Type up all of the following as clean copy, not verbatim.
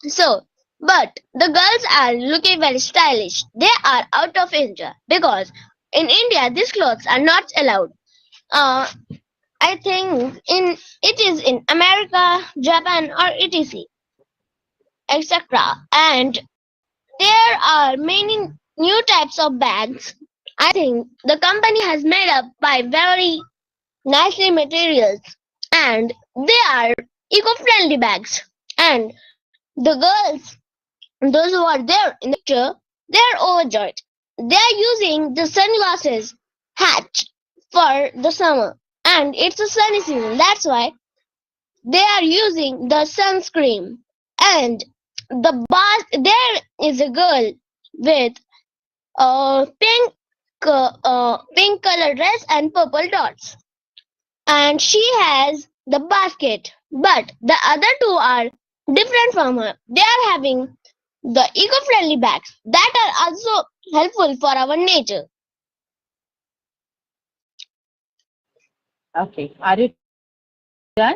So, but the girls are looking very stylish. They are out of India because in India these clothes are not allowed. Uh, I think in it is in America, Japan, or etc. etc. And there are many new types of bags. I think the company has made up by very nicely materials and they are eco-friendly bags. And the girls, those who are there in the picture, they are overjoyed. They are using the sunglasses hat for the summer and it's a sunny season. That's why they are using the sunscreen. And there is a girl with a pink color dress and purple dots, and she has the basket. But the other two are different from her. They are having the eco-friendly bags that are also helpful for our nature. Okay, are you done?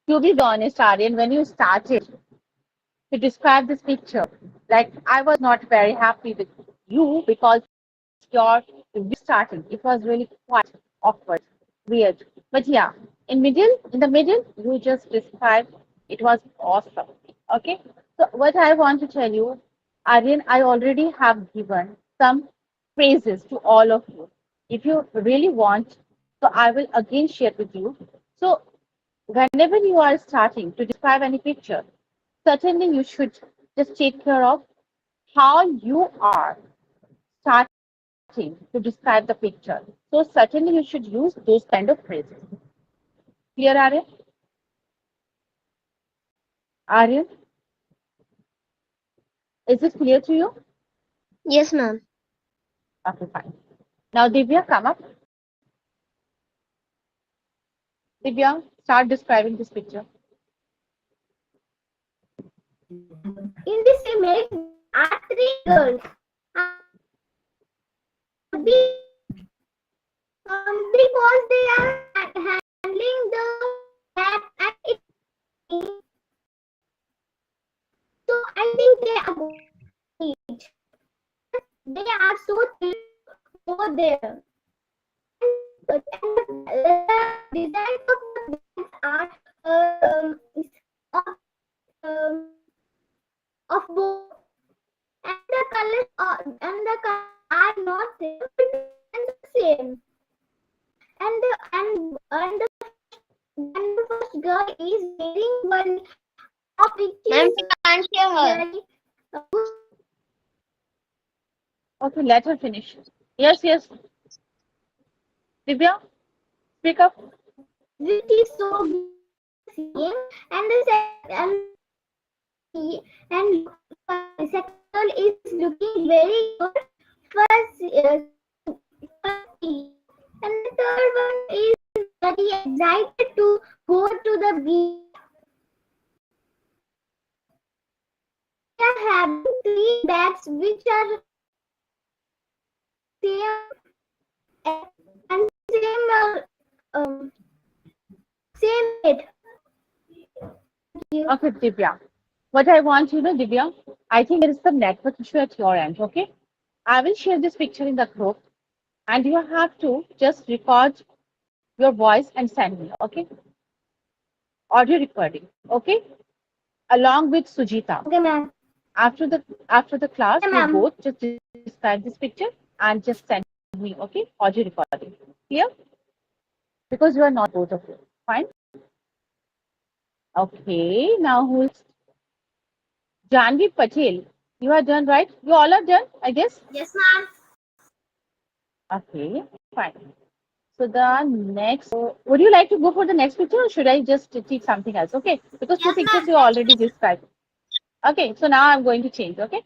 To be honest, Aryan, when you started to describe this picture, like I was not very happy with you because your starting, it was really quite awkward, weird. But yeah, in the middle, you just described it was awesome. Okay, so what I want to tell you, Aryan, I already have given some phrases to all of you. If you really want, so I will again share with you. So whenever you are starting to describe any picture, certainly you should just take care of how you are starting to describe the picture. So certainly you should use those kind of phrases. Clear, Aryan? Aryan, is it clear to you? Yes, ma'am. Okay, fine. Now, Divya, come up. Divya, start describing this picture. In this image, there are three girls. Because they are handling the hat and it. So I think they are going to beach. They are so thrilled over there. And the designs of the bags are of, um, of both. And the colors are not same, but the same. And the first girl is wearing one top which Ma'am, is we can't hear her. very Okay, let her finish. Yes, yes. Divya, speak up. which is so beautiful and the second girl is looking very good first and the third one is very excited to go to the beach. They are having three bags which are same and same um, same weight. Okay, Divya. What I want you to know, Divya, I think there is some network issue at your end, okay? I will share this picture in the group and you have to just record your voice and send me, okay? Audio recording, okay? Along with Sujita. Okay, ma'am. After the class, Okay, you ma'am. both just describe this picture and just send me, okay? Audio recording. Clear? Because you are not both of you. Fine? Okay, now who is Janvi Patel? You are done, right? You all are done, I guess? Yes, ma'am. Okay, fine. So the next, would you like to go for the next picture or should I just teach something else? Okay, because two Yes, pictures ma'am. you already described. Okay, so now I'm going to change, okay?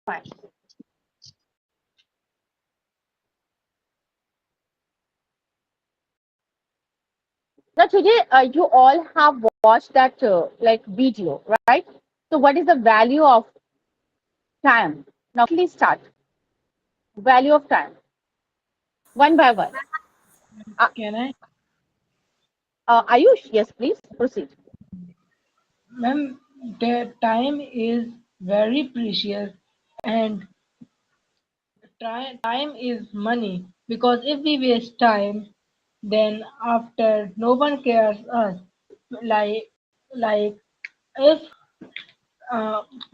Fine. Now today you all have watched that like video, right? So what is the value of time? Now please start. Value of time, one by one. Uh, Can I? Ayush, yes, please proceed. Ma'am, the time is very precious and time is money because if we waste time, then after no one cares us. Like if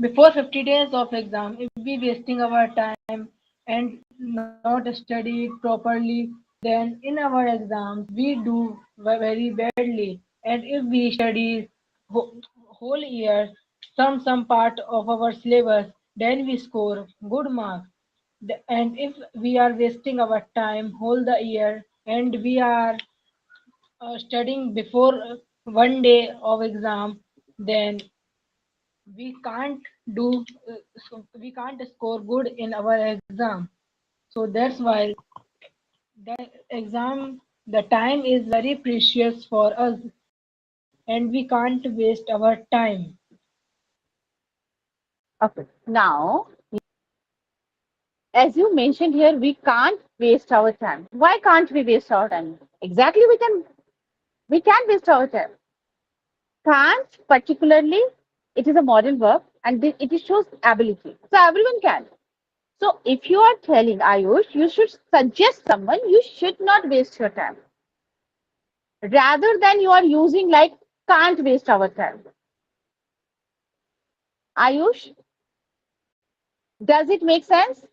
before 50 days of exam, if we wasting our time and not study properly, then in our exams we do very badly. And if we study whole year, some part of our syllabus, then we score good marks. And if we are wasting our time whole the year and we are studying before 1 day of exam, then we can't do we can't score good in our exam. So that's why the exam, the time is very precious for us and we can't waste our time. Okay. Now, as you mentioned here, we can't waste our time. Why can't we waste our time? Exactly, we can waste our time. Can't particularly, it is a modern verb and it shows ability. So everyone can. So if you are telling Ayush, you should suggest someone, you should not waste your time. Rather than you are using like can't waste our time. Ayush, does it make sense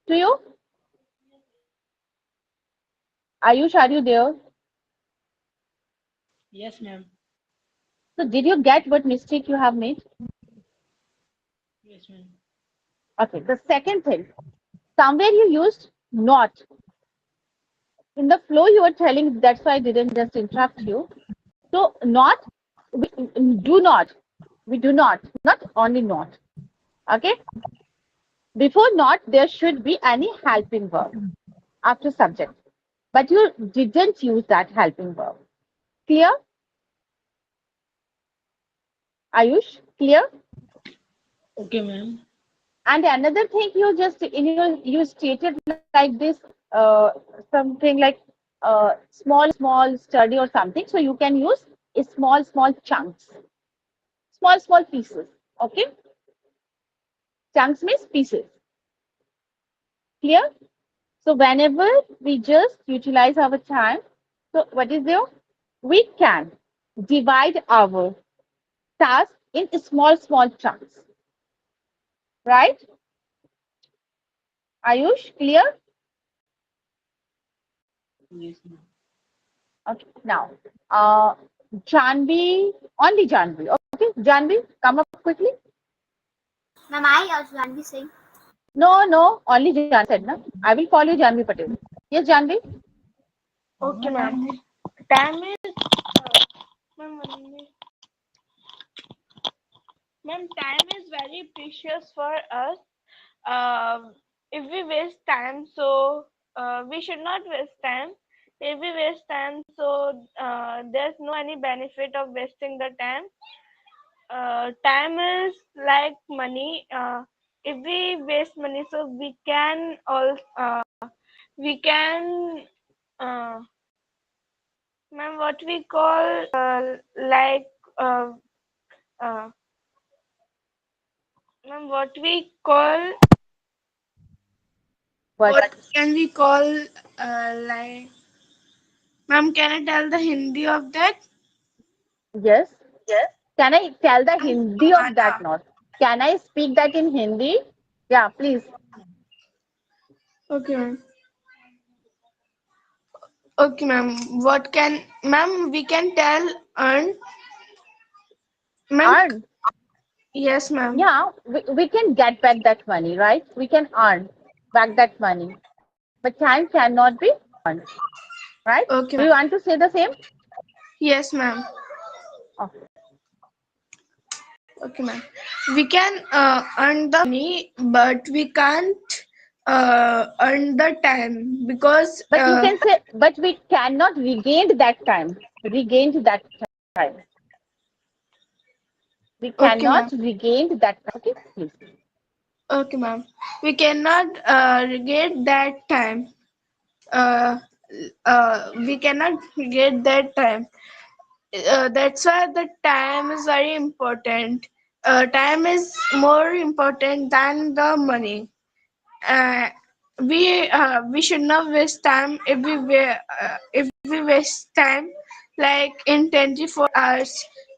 to you? Ayush, are you there? Yes, ma'am. So did you get what mistake you have made? Yes, ma'am. Okay. The second thing, somewhere you used not. In the flow you were telling, that's why I didn't just interrupt you. So not, we do not, we do not only not. Okay. Before not, there should be any helping verb after subject. But you didn't use that helping verb. Clear? Ayush, clear? Okay, ma'am. And another thing you just in you stated like this something like small study or something. So you can use a small chunks, small pieces. Okay, chunks means pieces. Clear? So whenever we just utilize our time, so what is there? We can divide our task in small chunks. Right? Ayush, clear? Yes, ma'am. Okay. Now, uh, Janvi, only Janvi. Okay, Janvi, come up quickly. Ma'am, I also Janvi Singh. No, no, only Janvi said, na. I will call you Janvi Patel. Yes, Janvi. Okay, ma'am. Time is, ma'am, time is very precious for us. If we waste time, so we should not waste time. If we waste time, so there's no any benefit of wasting the time. Time is like money. If we waste money, so we can uh, ma'am, what we call like uh, uh, ma'am, what we call But what can we call like ma'am, can I tell the Hindi of that? yes, can I tell the Ma'am, Hindi of Samada. that not? Can I speak that in Hindi? Yeah, please. Okay, ma'am. Okay, ma'am. What can ma'am? We can tell earn ma'am. Earn. Yes, ma'am. Yeah, we can get back that money, right? We can earn back that money. But time cannot be earned, right? Okay, Do you ma'am. want to say the same? Yes, ma'am. Okay. Okay, ma'am. We can earn the money, but we can't earn the time because But you can say, but we cannot regain that time. Regained that time. We okay, cannot ma'am. regain that time. Okay, please. Okay, ma'am. We cannot get that time. Uh, we cannot get that time. That's why the time is very important. Time is more important than the money. uh, we should not waste time. If we waste time like in 24 hours,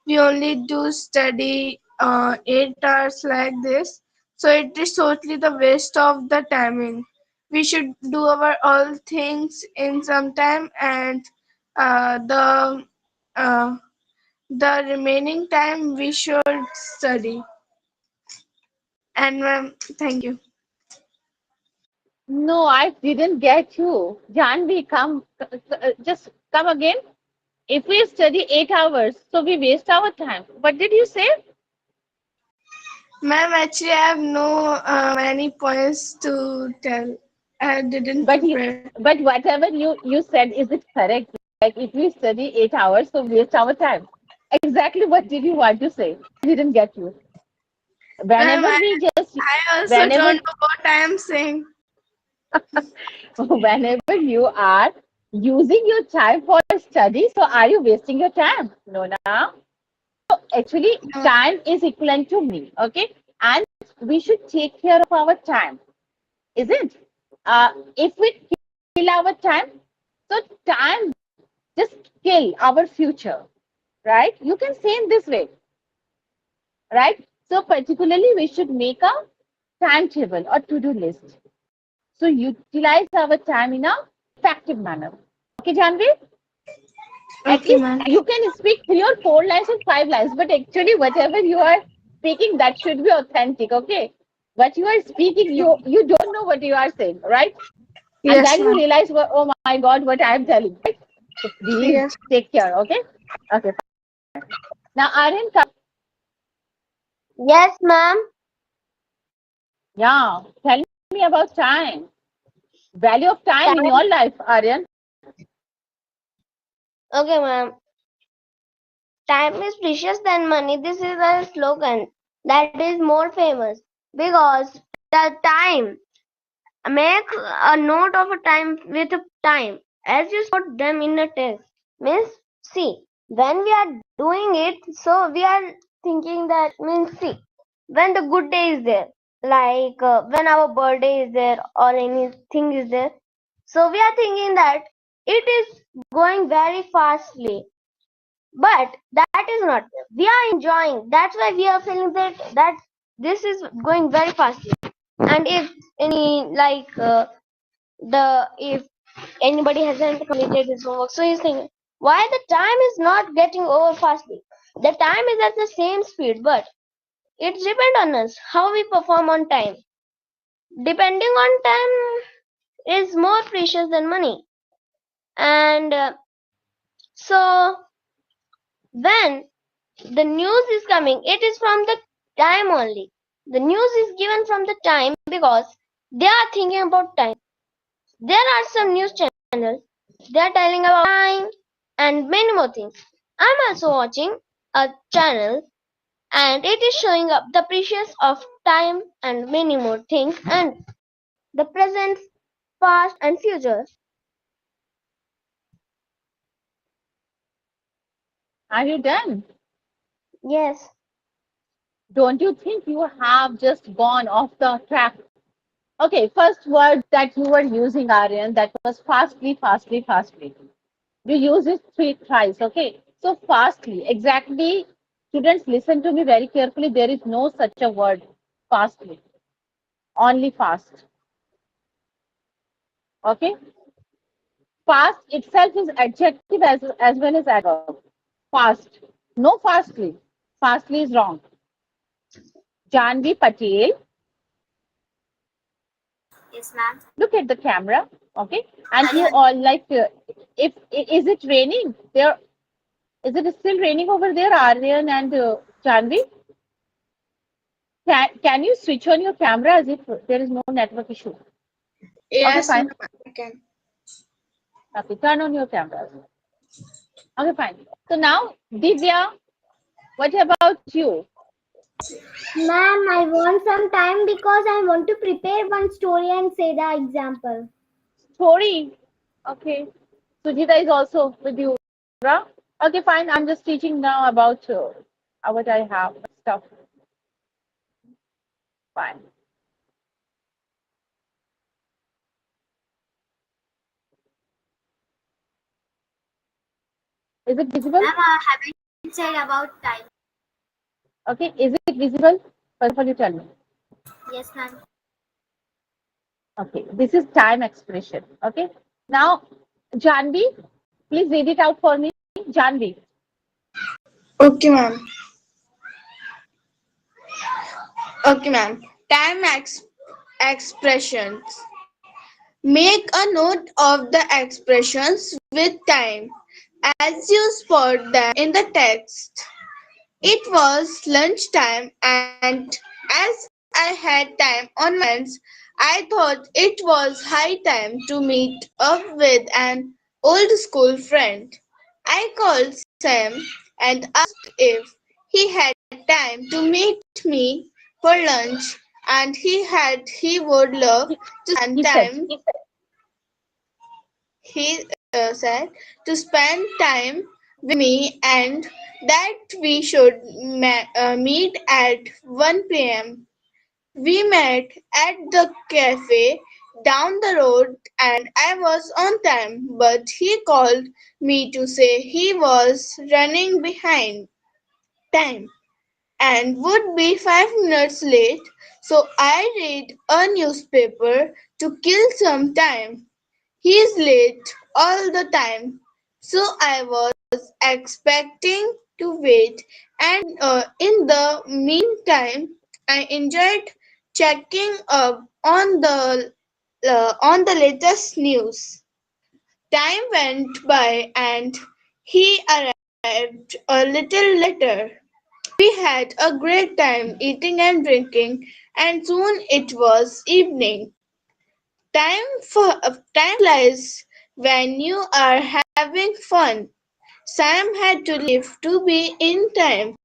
we only do study 8 hours like this, so it is totally the waste of the timing. We should do our all things in some time, and uh, the uh, the remaining time we should study. And thank you. No, I didn't get you. Janvi, just come again. If we study 8 hours, so we waste our time. What did you say? Ma'am, actually, I have no many points to tell. I didn't But you, prepare. but whatever you said, is it correct? Like if we study 8 hours, so waste our time. Exactly what did you want to say? I didn't get you. Ma'am, Whenever we just, I also whenever, don't know what I am saying. whenever you are using your time for study, so are you wasting your time? No, no. Actually, No. time is equivalent to money. Okay, and we should take care of our time, isn't? If we kill our time, so time just kill our future, right? You can say in this way, right? So particularly, we should make a timetable or to-do list. So utilize our time in a effective manner. Okay, Janvi? At Okay, least ma'am. you can speak 3 or 4 lines or 5 lines, but actually whatever you are speaking, that should be authentic. Okay, what you are speaking, you don't know what you are saying, right? And Yes, then you ma'am. realize, oh my God, what I am telling, right? So please Yes. take care. Okay. Okay. Now, Aryan, Yes, ma'am. yeah, tell me about time. Value of time in Time. your life, Aryan. Okay, ma'am. Time is precious than money. This is a slogan that is more famous because the time, make a note of a time with a time as you put them in a text. Means, see, when we are doing it, so we are thinking that means, see, when the good day is there, like when our birthday is there or anything is there, so we are thinking that it is going very fastly, but that is not there. We are enjoying. That's why we are feeling that this is going very fastly. And if any like the if anybody hasn't completed his homework, so he's thinking why the time is not getting over fastly. The time is at the same speed, but it depends on us how we perform on time. Depending on time is more precious than money. And so when the news is coming, it is from the time only. The news is given from the time because they are thinking about time. There are some news channels, they are telling about time and many more things. I'm also watching a channel and it is showing up the precious of time and many more things and the present, past and future. Are you done? Yes, Don't you think you have just gone off the track? Okay, first word that you were using, Aryan, that was fastly, fastly, fastly. You use it three thrice, okay? So fastly, exactly. Students, listen to me very carefully. There is no such a word, fastly. Only fast, okay? Fast itself is adjective as well as adverb. Fast. No fastly. Fastly is wrong. Janvi Patel, Yes, ma'am. look at the camera, okay? And you all like, if is it raining? There is it still raining over there, Aryan and Janvi? Can you switch on your camera as if there is no network issue? Okay, Yes, ma'am. fine. I can. Okay, turn on your camera. Okay, fine. So now, Divya, what about you? Ma'am, I want some time because I want to prepare one story and say the example. Story. Okay. Sujita is also with you, right? Okay, fine. I'm just teaching now about what I have stuff. Fine. Is it visible? Ma'am, I haven't said about time. Okay. Is it visible? First of all, you tell me. Yes, ma'am. Okay. This is time expression. Okay. Now, Janvi, please read it out for me. Janvi. Okay, ma'am. Okay, ma'am. Expressions. Make a note of the expressions with time as you spot them in the text. It was lunchtime, and as I had time on my hands, I thought it was high time to meet up with an old school friend. I called Sam and asked if he had time to meet me for lunch, and he would love to He spend said. time. He said to spend time with me and that we should meet at 1 p.m. We met at the cafe down the road and I was on time, but he called me to say he was running behind time and would be 5 minutes late. So I read a newspaper to kill some time. He's late all the time, so I was expecting to wait. And in the meantime, I enjoyed checking up on the latest news. Time went by, and he arrived a little later. We had a great time eating and drinking, and soon it was evening. Time flies when you are having fun. Sam had to leave to be in time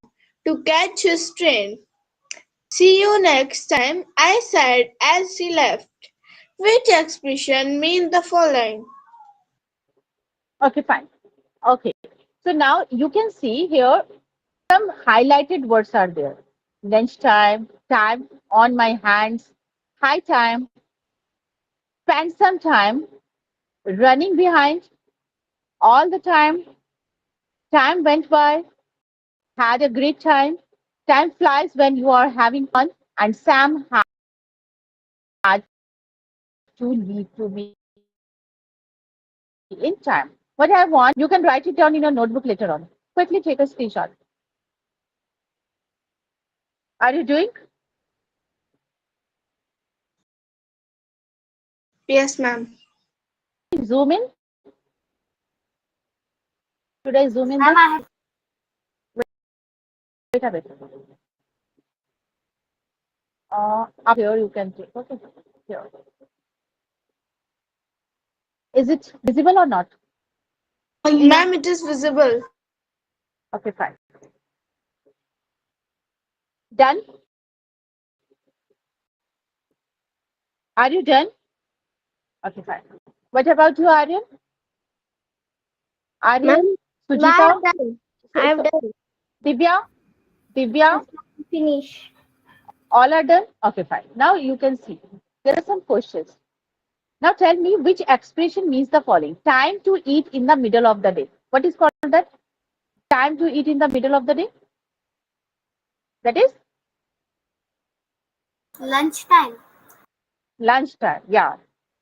to catch his train. See you next time, I said as he left. Which expression mean the following? Okay, fine. Okay. So now you can see here some highlighted words are there. Lunchtime, time on my hands, high time, spend some time, running behind, all the time went by, had a great time, time flies when you are having fun, and Sam had to leave to be in time. What I want, you can write it down in a notebook later on. Quickly take a screenshot. Are you doing? Yes, ma'am. Zoom in? Should I zoom in Ma'am, this? I have. Wait a bit. Up here you can take. Okay. Here. Is it visible or not? Ma'am, it is visible. Okay, fine. Done? Are you done? Okay, fine. What about you, Aryan? Aryan, Ma'am, I Sujita, have done. I have done. Divya, Divya, Yes, ma'am, finish. all are done? Okay, fine. Now you can see. There are some questions. Now tell me which expression means the following. Time to eat in the middle of the day. What is called that? Time to eat in the middle of the day? That is Lunchtime. lunchtime. Yeah.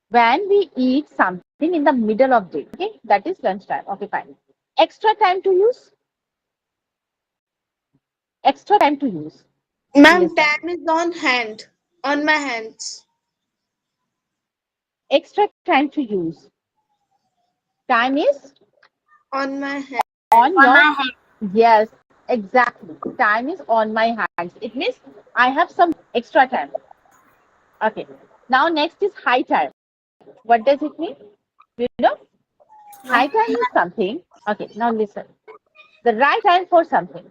When we eat something in the middle of day. Okay, that is lunchtime. Okay, fine. Extra time to use. Extra time to use. Ma'am, Listen. time is on hand, on my hands. Extra time to use. Time is On my hand. on On your, my head. yes, exactly. Time is on my hands. It means I have some extra time. Okay. Now next is high time. What does it mean? You know, high time No. is something. Okay, now listen. The right time for something.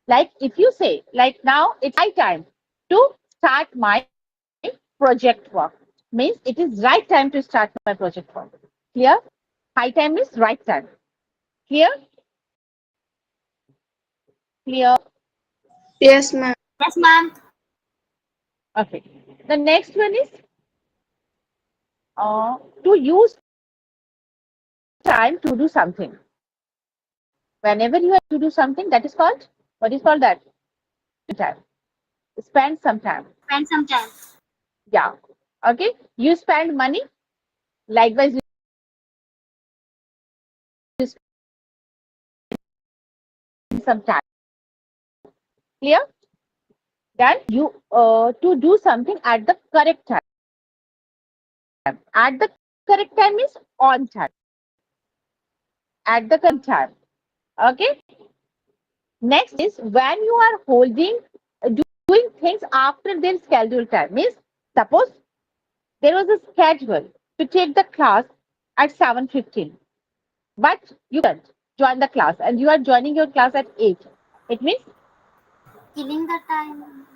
Like if you say, like now it's high time to start my project work. Means it is right time to start my project work. Clear? High time is right time. Clear? Clear? Yes, ma'am. Yes, ma'am. Okay. The next one is to use time to do something. Whenever you have to do something, that is called, what is called that? Use time. Spend some time. Spend some time. Yeah. Okay. You spend money. Likewise, you spend some time. Clear? Then you to do something at the correct time. At the correct time means on time. At the correct time. Okay. Next is when you are holding, doing things after their scheduled time. Means suppose there was a schedule to take the class at 7:15, but you couldn't join the class and you are joining your class at 8. It means Killing the time.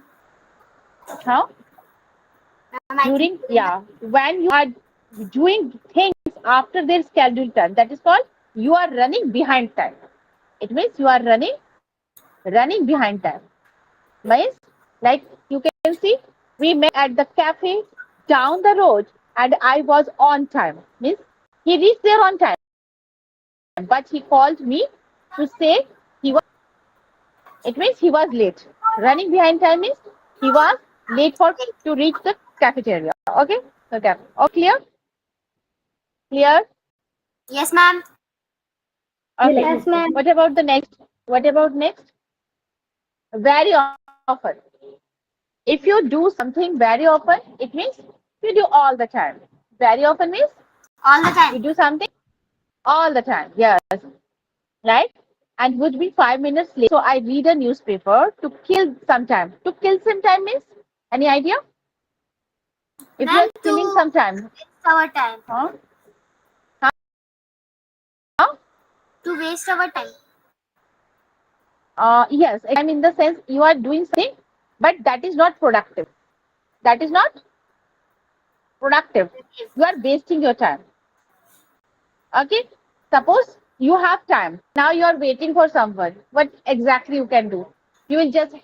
how? Ma'am, I think During, killing the yeah, when you are doing things after their scheduled time, that is called you are running behind time. It means you are running behind time. Means like you can see, we met at the cafe down the road and I was on time. Means he reached there on time, but he called me to say he was late. It means he was late. Running behind time means he was late for to reach the cafeteria. Okay, okay, all clear? Clear? Yes, ma'am. Okay. Yes, ma'am. What about the next? What about next? Very often. If you do something very often, it means you do all the time. Very often means All the you time. do something all the time. Yes, right? And would be 5 minutes late. So I read a newspaper to kill some time. To kill some time means any idea? If you Ma'am, are killing some time, waste our time. huh? Huh? To waste our time. Yes, time in the sense you are doing something, but that is not productive. That is not productive. You are wasting your time. Okay. Suppose you have time. Now you are waiting for someone. What exactly you can do? You will just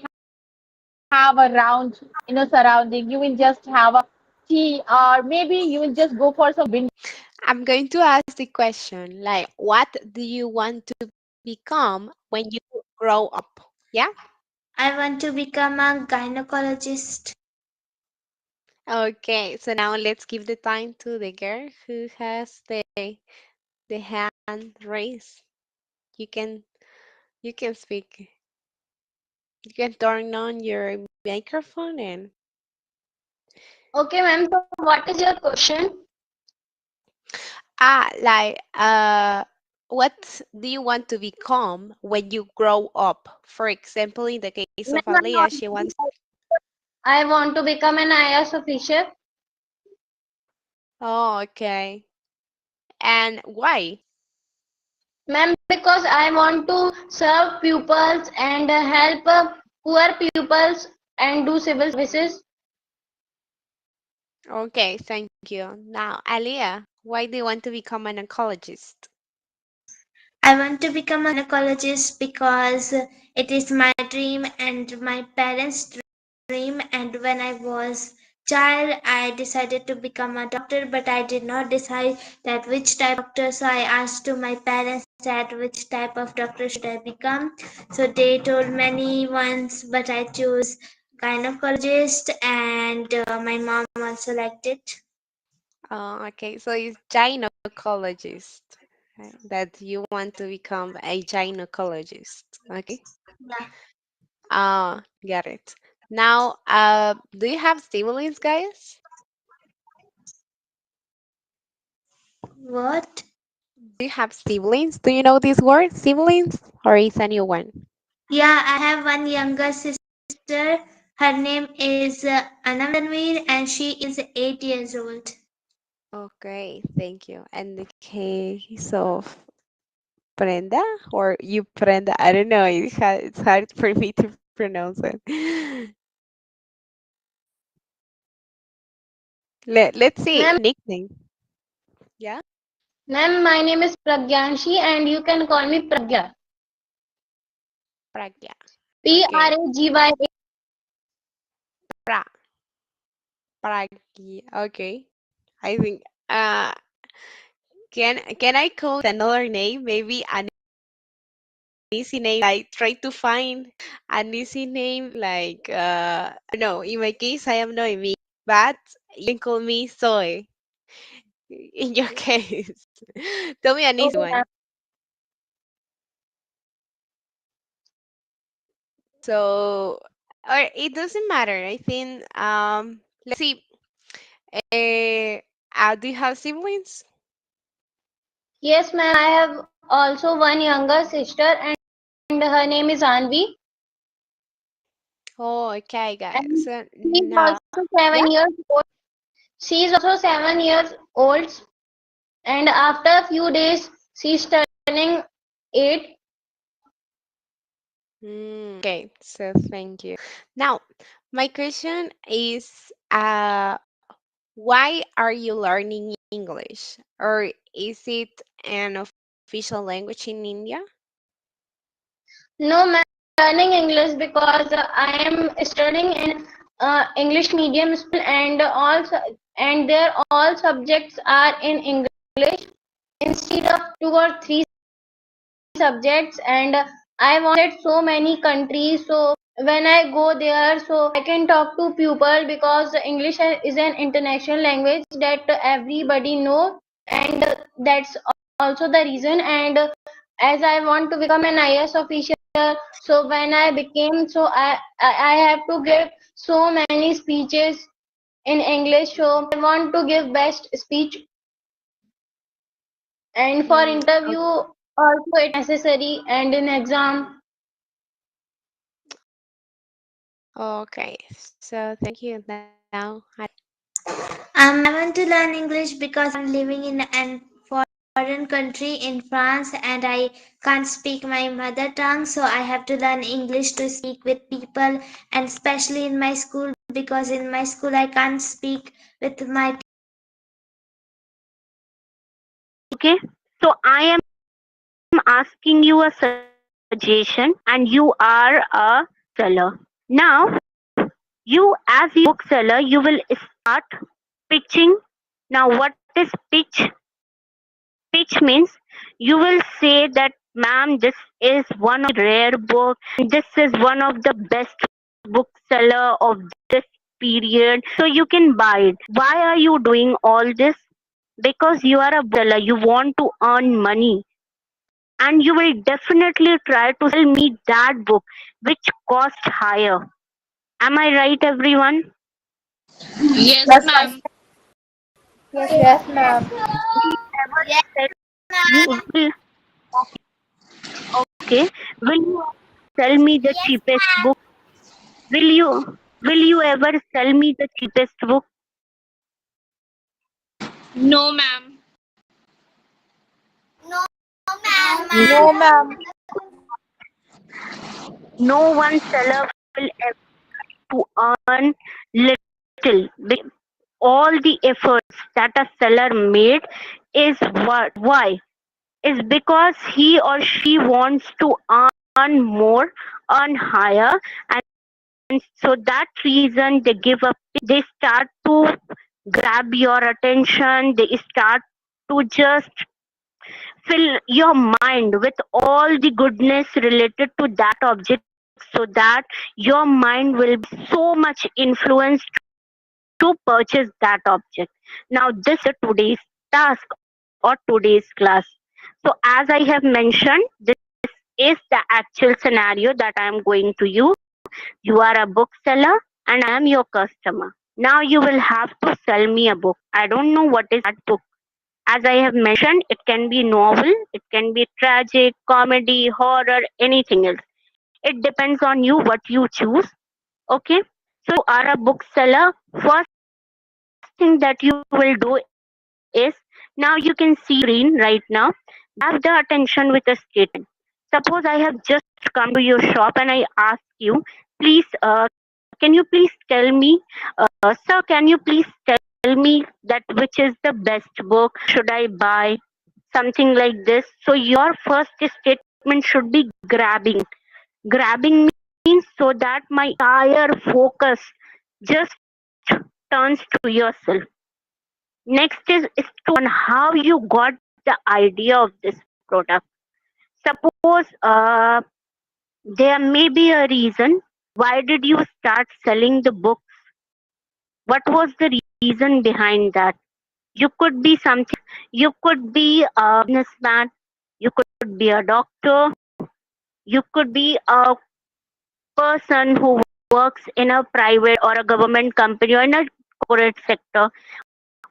have a round, surrounding. You will just have a tea, or maybe you will just go for some window. I'm going to ask the question like, what do you want to become when you grow up? Yeah? I want to become a gynecologist. Okay, so now let's give the time to the girl who has the hand raised. You can you can speak. You can turn on your microphone and Okay, ma'am. So, what is your question? like what do you want to become when you grow up? For example, in the case of Ma'am, Alea, she wants. I want to become an IAS officer. Oh, okay. And why? Ma'am, because I want to serve pupils and help poor pupils and do civil services. Okay, thank you. Now, Alea, why do you want to become an oncologist? I want to become a gynecologist because it is my dream and my parents' dream. And when I was child, I decided to become a doctor, but I did not decide that which type of doctor. So I asked to my parents that which type of doctor should I become. So they told many ones, but I chose gynecologist, and my mom also liked it. Okay, so it's gynecologist, right? That you want to become a gynecologist. Okay. Yeah. Got it. Now, do you have siblings, guys? What? Do you have siblings? Do you know this word, siblings, or is a new one? Yeah, I have one younger sister. Her name is Anandanveer, and she is 8 years old. Okay, thank you. And the case of Prenda or you Prenda, I don't know. It's hard for me to pronounce it. Let's see, Ma'am, nickname. Yeah. ma'am, my name is Pragyanshi and you can call me Pragya. Pragya. Okay. Pragya. Pra Pragya. Okay. I think can I call with another name? Maybe an easy name. I try to find an easy name like I don't know. In my case, I am Noemi, but you can call me Zoe. In your case, tell me an easy Okay, one. ma'am. So, or it doesn't matter. I think let's see. Uh, do you have siblings? Yes, ma'am. I have also one younger sister, and her name is Anvi. Oh, okay, guys. And So she's now, also yeah. 7 years old. She is also 7 years old, and after a few days, she's turning 8. Okay, so thank you. Now, my question is, why are you learning English, or is it an official language in India? No, ma'am. Learning English because I am studying in English medium school, and and there all subjects are in English instead of two or three subjects. And I wanted so many countries, so when I go there, so I can talk to people because English is an international language that everybody know. And that's also the reason. And as I want to become an IS official, so when I became, so I have to give so many speeches in English, so I want to give best speech. And for Mm, interview also it's necessary, and in exam. okay, so thank you. Now, I want to learn English because I'm living in an foreign country in France and I can't speak my mother tongue, so I have to learn English to speak with people, and especially in my school because in my school I can't speak with my Okay, so I am asking you a suggestion, and you are a seller. Now, you as you bookseller, you will start pitching. Now, what is pitch? Pitch means you will say that, ma'am, this is one of the rare book, and this is one of the best bookseller of this period, so you can buy it. Why are you doing all this? Because you are a bookseller, you want to earn money, and you will definitely try to sell me that book which cost higher. Am I right, everyone? Yes, ma'am. Will you ever sell, you will, okay, will you sell me the cheapest book? Will you ever sell me the cheapest book? No, ma'am. No. No one seller will ever to earn little. All the efforts that a seller made is what? Why? Is because he or she wants to earn more, earn higher, and so that reason they give up. They start to grab your attention. They start to just fill your mind with all the goodness related to that object, so that your mind will be so much influenced to purchase that object. Now, this is today's task or today's class. So, as I have mentioned, this is the actual scenario that I am going to you. You are a bookseller and I am your customer. Now, you will have to sell me a book. I don't know what is that book. As I have mentioned, it can be novel, it can be tragic, comedy, horror, anything else. It depends on you what you choose. Okay. So you are a bookseller. First thing that you will do is, now you can see your screen right now. Grab the attention with a statement. Suppose I have just come to your shop and I ask you, please, can you please tell me, sir, can you please tell me that which is the best book should I buy? Something like this. So your first statement should be grabbing. Grabbing means so that my entire focus just turns to yourself. Next is to on how you got the idea of this product. Suppose there may be a reason. Why did you start selling the books? What was the reason behind that? You could be something, you could be a businessman, you could be a doctor, you could be a person who works in a private or a government company or in a corporate sector.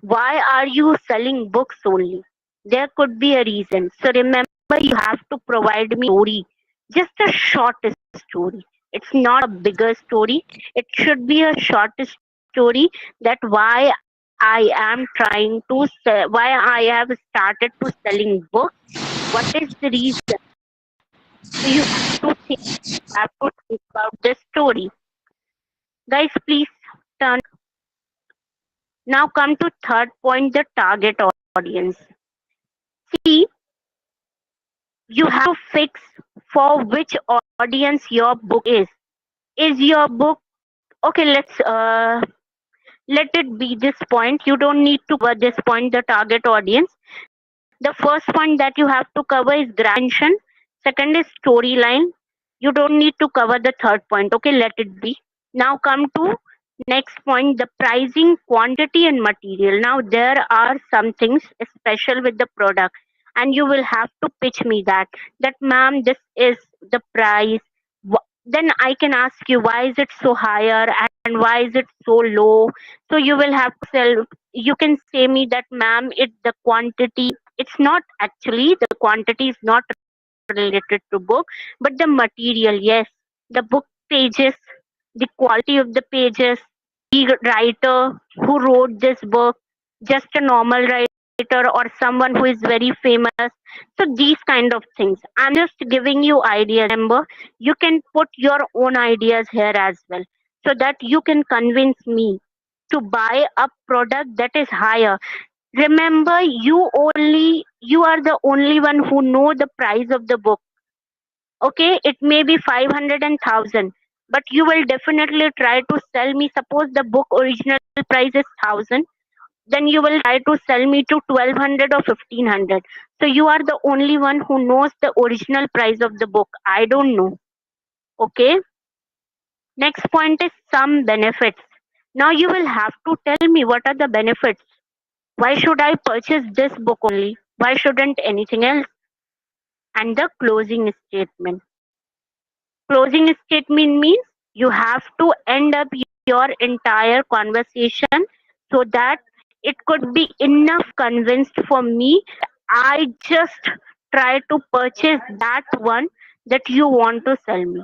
Why are you selling books only? There could be a reason. So remember, you have to provide me story, just a short story. It's not a bigger story. It should be a short story that why I am trying to sell, why I have started to selling books. What is the reason? So you have to think about this story. Guys, please turn. Now come to third point, the target audience. See, you have to fix for which audience your book is. Is your book okay? Let it be this point. You don't need to cover this point, the target audience. The first point that you have to cover is attention. Second is storyline. You don't need to cover the third point. Okay, let it be. Now come to next point, the pricing, quantity and material. Now there are some things special with the product and you will have to pitch me that ma'am, this is the price. Then I can ask you why is it so higher and why is it so low. So you will have to sell, you can say me that ma'am, it the quantity, it's not actually, the quantity is not related to book, but the material, yes, the book pages, the quality of the pages, the writer who wrote this book, just a normal writer or someone who is very famous. So these kind of things. I'm just giving you ideas. Remember, you can put your own ideas here as well, so that you can convince me to buy a product that is higher. Remember, you are the only one who know the price of the book. Okay, it may be 500 and 1000, but you will definitely try to sell me. Suppose the book original price is 1000, then you will try to sell me to 1200 or 1500. So you are the only one who knows the original price of the book. I don't know. Okay, next point is some benefits. Now you will have to tell me what are the benefits. Why should I purchase this book only? Why shouldn't anything else? And the closing statement. Closing statement means you have to end up your entire conversation so that it could be enough convinced for me. I just try to purchase that one that you want to sell me.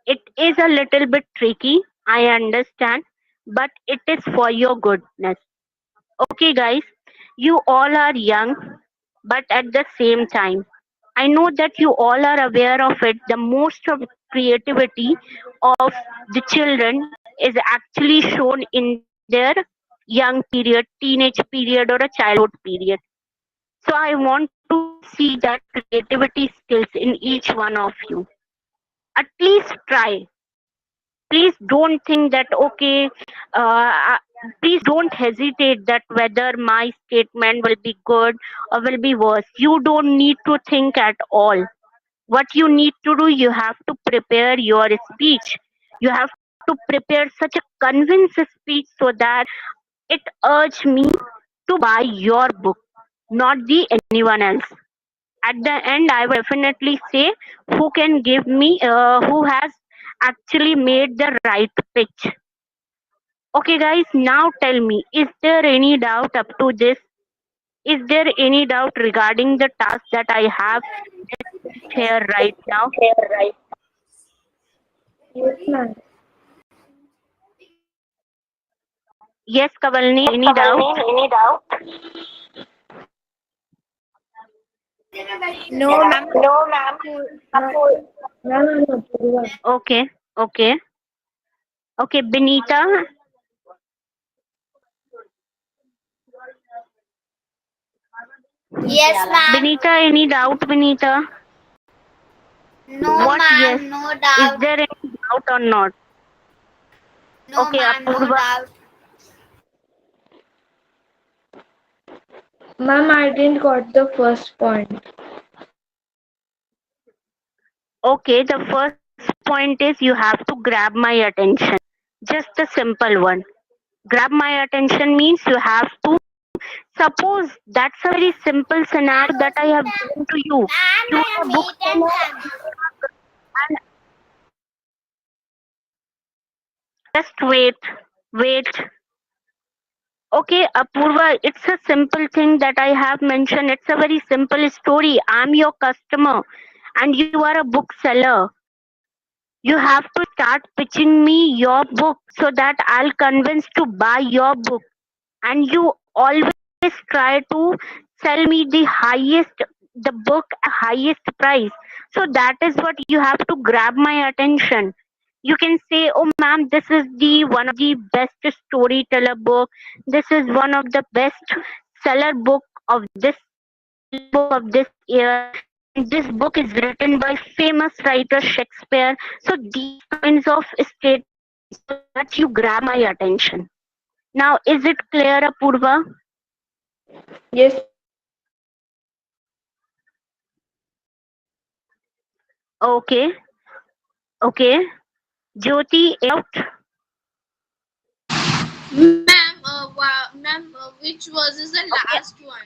It is a little bit tricky, I understand, but it is for your goodness. Okay, guys, you all are young, but at the same time, I know that you all are aware of it. The most of creativity of the children is actually shown in their young period, teenage period, or a childhood period. So I want to see that creativity skills in each one of you. At least try. Please don't think that okay, please don't hesitate that whether my statement will be good or will be worse. You don't need to think at all. What you need to do, you have to prepare your speech. You have to prepare such a convincing speech so that it urge me to buy your book, not the anyone else. At the end I will definitely say who can give me who has actually made the right pitch. Okay, guys, now tell me, is there any doubt up to this? Is there any doubt regarding the task that I have discussed here right now? Yes, Kavalni, any doubt? No, ma'am. Okay, okay, okay, Benita. Yes, ma'am. Benita, any doubt, Benita? No, What yes? ma'am, no Is doubt. there any doubt or not? No, Okay, ma'am, no Apurva. doubt. Ma'am, I didn't got the first point. Okay, the first point is you have to grab my attention. Just a simple one. Grab my attention means you have to suppose that's a very simple scenario Ma'am, that I have Yoshmita. given to you. Ma'am, You I are a am 8 and bookseller 7. and just wait, wait. Okay, Apurva, it's a simple thing that I have mentioned. It's a very simple story. I'm your customer and you are a bookseller. You have to start pitching me your book so that I'll convince to buy your book. And you always try to sell me the book at highest price. So that is what you have to grab my attention. You can say, oh ma'am, this is the one of the best storyteller book. This is one of the best seller book of this year, and this book is written by famous writer Shakespeare. So these kinds of statements so that you grab my attention. Now is it clear, Apurva? Yes, ma'am. Okay, okay. Jyoti, out. Ma'am, ma'am, which was is the Okay. last one?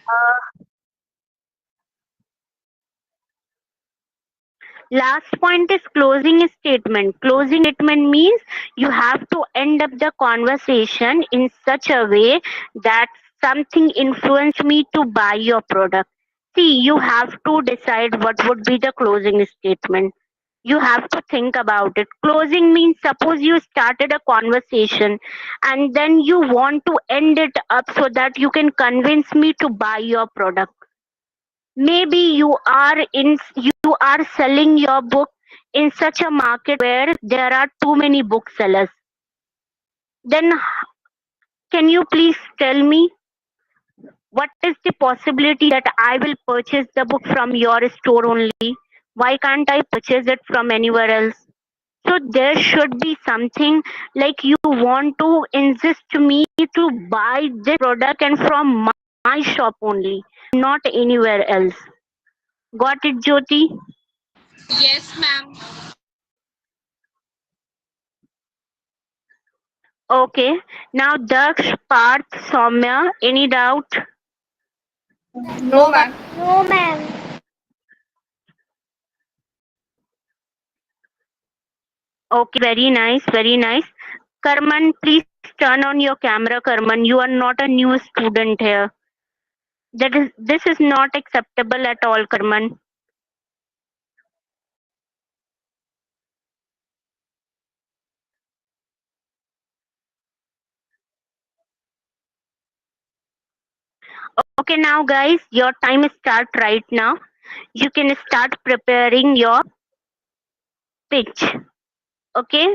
Last point is closing statement. Closing statement means you have to end up the conversation in such a way that something influenced me to buy your product. See, you have to decide what would be the closing statement. You have to think about it. Closing means suppose you started a conversation and then you want to end it up so that you can convince me to buy your product. Maybe you are selling your book in such a market where there are too many booksellers. Then can you please tell me what is the possibility that I will purchase the book from your store only? Why can't I purchase it from anywhere else? So there should be something like you want to insist me to buy this product and from my shop only, not anywhere else. Got it, Jyoti? Yes, ma'am. Okay. Now Daksh, Parth, Soumya, any doubt? No, ma'am. No, ma'am. Okay, very nice, very nice. Karman, please turn on your camera, Karman. You are not a new student here. This is not acceptable at all, Karman. Okay, now guys, your time start right now. You can start preparing your pitch. Okay,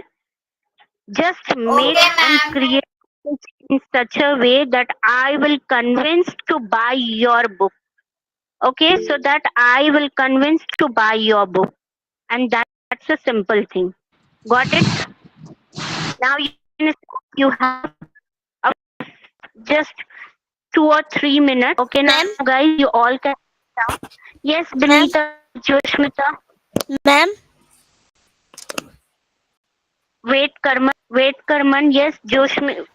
just make Okay, and ma'am. create pitch in such a way that I will convince to buy your book. Okay, so that I will convince to buy your book, and that's a simple thing. Got it? Now you can start. You have a, just 2 or 3 minutes. Okay, now Ma'am, guys, you all can start. Yes, ma'am, Benita, Joshmita. ma'am, Wait, Karman. Yes, Joshmita.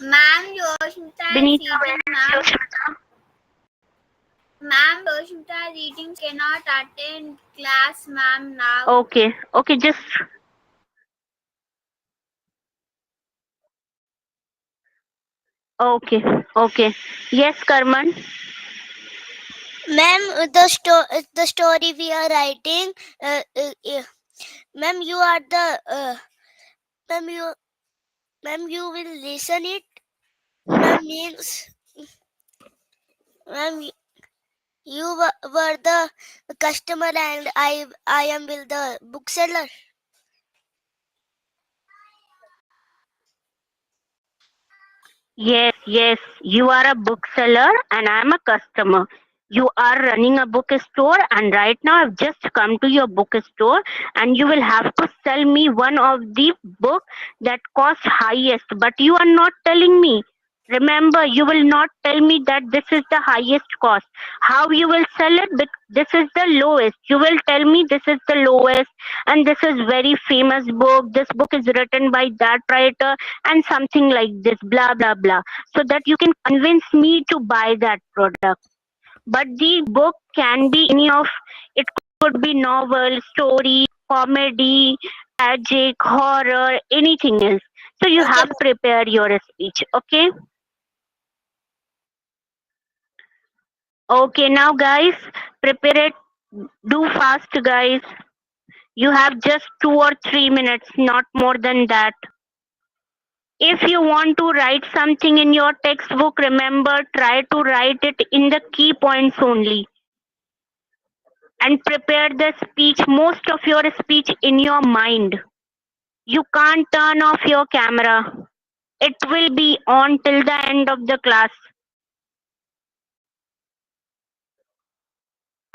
ma'am, Yoshmita is Benita, eating, where is ma'am. Joshmita? Ma'am, Yoshmita is eating, cannot attend class, ma'am, now. Okay, okay, just okay, okay. Yes, Karman. Ma'am, the story we are writing, ma'am, you are the, ma'am, you will listen it. Ma'am means, ma'am, you were the customer and I am with the bookseller. Yes, yes. You are a bookseller and I am a customer. You are running a bookstore, and right now I've just come to your bookstore, and you will have to sell me one of the book that cost highest, but you are not telling me. Remember, you will not tell me that this is the highest cost. How you will sell it? This is the lowest. You will tell me this is the lowest, and this is very famous book. This book is written by that writer, and something like this, blah blah blah, so that you can convince me to buy that product. But the book can be any of, it could be novel, story, comedy, tragic, horror, anything else. So you Okay, have ma'am. to prepare your speech, okay? Okay, now guys, prepare it. Do fast, guys. You have just 2 or 3 minutes, not more than that. If you want to write something in your textbook, remember, try to write it in the key points only, and prepare the speech, most of your speech in your mind. You can't turn off your camera. It will be on till the end of the class.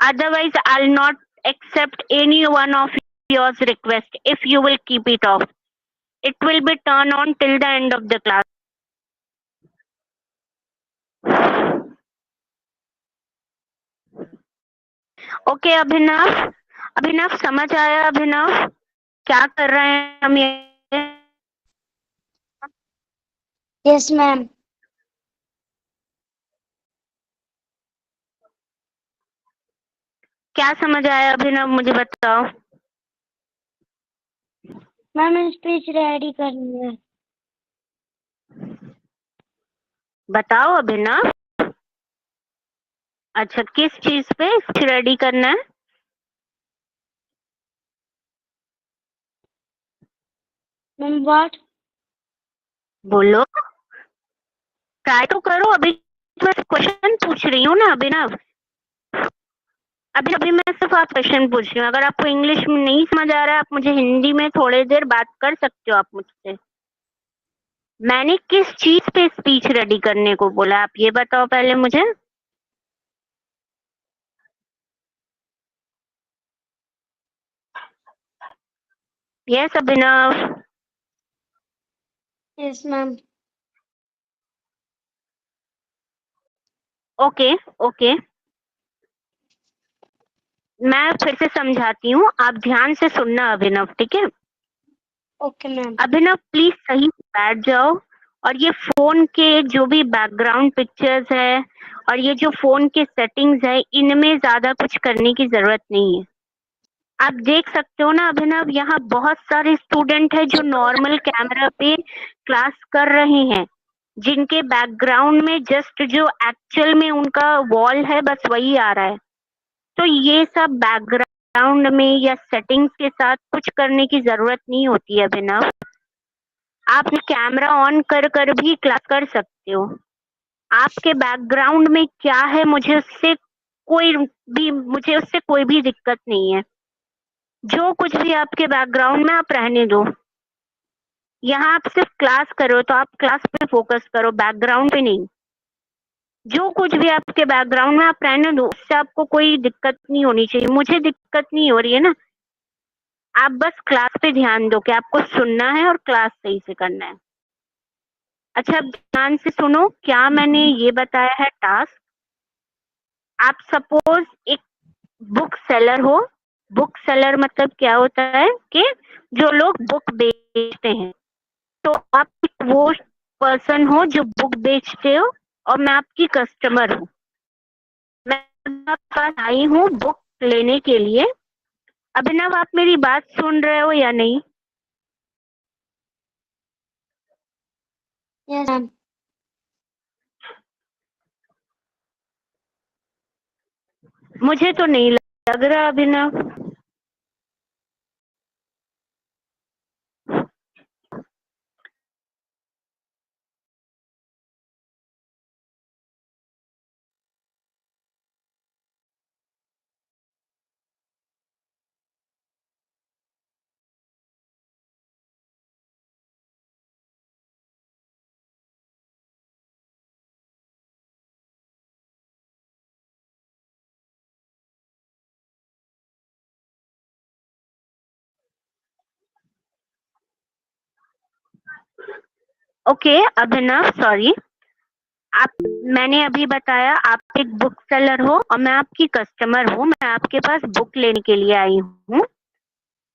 Otherwise, I'll not accept any one of yours request if you will keep it off. It will be turned on till the end of the class. Okay Abhinav, Abhinav समझ आया अभिनव? क्या कर रहे हैं हम ये? Yes, ma'am. क्या समझ आया अभिनव, मुझे बताओ. मैम स्पीच रेडी करनी है. बताओ अभिनव. अच्छा, किस चीज पे रेडी करना है? Ma'am what? बोलो, ट्राई तो करो. अभी मैं क्वेश्चन पूछ रही हूँ ना अभिनव. अभी अभी मैं सिर्फ आप क्वेश्चन पूछ रही हूँ. अगर आपको इंग्लिश में नहीं समझ आ रहा है, आप मुझे हिंदी में थोड़ी देर बात कर सकते हो आप मुझसे. मैंने किस चीज पे स्पीच रेडी करने को बोला, आप ये बताओ पहले मुझे. Yes Abhinav. Yes ma'am. Okay okay, मैं फिर से समझाती हूँ, आप ध्यान से सुनना अभिनव, ठीक है? Okay ma'am. अभिनव प्लीज सही से बैठ जाओ, और ये फोन के जो भी बैकग्राउंड पिक्चर्स है और ये जो फोन के सेटिंग्स है, इनमें ज्यादा कुछ करने की जरूरत नहीं है. आप देख सकते हो ना अभिनव, यहाँ बहुत सारे स्टूडेंट है जो नॉर्मल कैमरा पे क्लास कर रहे हैं, जिनके बैकग्राउंड में जस्ट जो एक्चुअल में उनका वॉल है बस वही आ रहा है. तो ये सब बैकग्राउंड में या सेटिंग्स के साथ कुछ करने की जरूरत नहीं होती है अभिनव. आप कैमरा ऑन कर कर भी क्लास कर सकते हो. आपके बैकग्राउंड में क्या है, मुझे उससे कोई भी दिक्कत नहीं है. जो कुछ भी आपके बैकग्राउंड में, आप रहने दो. यहाँ आप सिर्फ क्लास करो, तो आप क्लास पे फोकस करो, बैकग्राउंड पे नहीं. जो कुछ भी आपके बैकग्राउंड में, आप रहने दो, उससे आपको कोई दिक्कत नहीं होनी चाहिए. मुझे दिक्कत नहीं हो रही है ना. आप बस क्लास पे ध्यान दो कि आपको सुनना है और क्लास सही से करना है. अच्छा, अब ध्यान से सुनो, क्या मैंने ये बताया है टास्क. आप सपोज एक बुक सेलर हो. बुक सेलर मतलब क्या होता है कि जो लोग बुक बेचते हैं. तो आप वो पर्सन हो जो बुक बेचते हो, और मैं आपकी कस्टमर हूँ. मैं आपके पास आई हूँ बुक लेने के लिए. अभिनव, आप मेरी बात सुन रहे हो या नहीं? Yes ma'am. मुझे तो नहीं लग रहा अभिनव. ओके अभिनव, सॉरी। आप मैंने अभी बताया आप एक बुक सेलर हो और मैं आपकी कस्टमर हूँ, मैं आपके पास बुक लेने के लिए आई हूँ।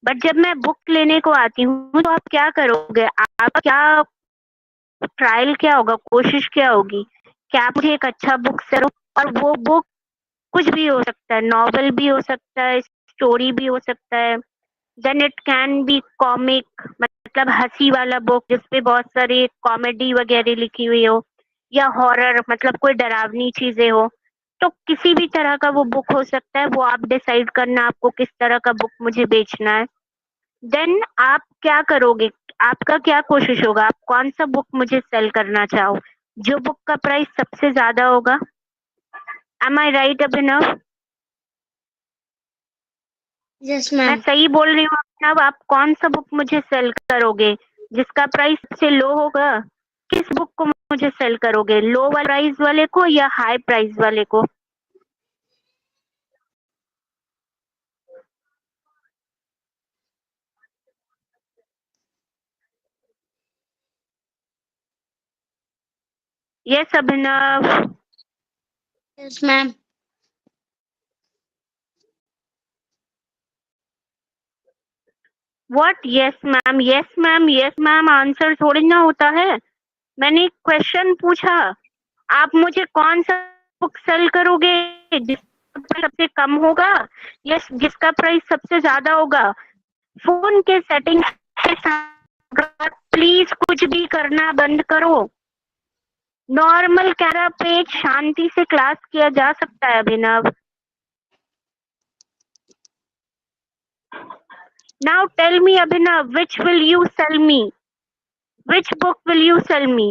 बट जब मैं बुक लेने को आती हूँ तो आप क्या करोगे? आप क्या ट्रायल क्या होगा, कोशिश क्या होगी कि आप मुझे एक अच्छा बुक सेलर, और वो बुक कुछ भी हो सकता है, नॉवल भी हो सकता है, स्टोरी भी हो सकता है, then it can be comic, मतलब हंसी वाला बुक जिसपे बहुत सारी कॉमेडी वगैरह लिखी हुई हो, या हॉरर मतलब कोई डरावनी चीजें हो। तो किसी भी तरह का वो बुक हो सकता है, वो आप डिसाइड करना आपको किस तरह का बुक मुझे बेचना है। देन आप क्या करोगे, आपका क्या कोशिश होगा, आप कौन सा बुक मुझे सेल करना चाहो, जो बुक का प्राइस सबसे ज्यादा होगा। एम आई राइट अभिनव? Yes, मैं ma'am. सही बोल रही हूँ अभिनव? आप कौन सा बुक मुझे सेल करोगे जिसका प्राइस सबसे लो होगा? किस बुक को मुझे सेल करोगे, लो वाले प्राइस वाले को या हाई प्राइस वाले को? Yes Abhinav. Yes, ma'am. What yes ma'am, yes ma'am, yes ma'am answer थोड़ी ना होता है। मैंने एक क्वेश्चन पूछा, आप मुझे कौन सा बुक सेल करोगे जिसका प्राइस सबसे कम होगा या जिसका प्राइस सबसे ज्यादा होगा? फोन के सेटिंग्स के साथ प्लीज कुछ भी करना बंद करो। नॉर्मल कैमरा पे शांति से क्लास किया जा सकता है Abhinav. Now tell me Abhinav, which will you sell me? Which book will you sell me?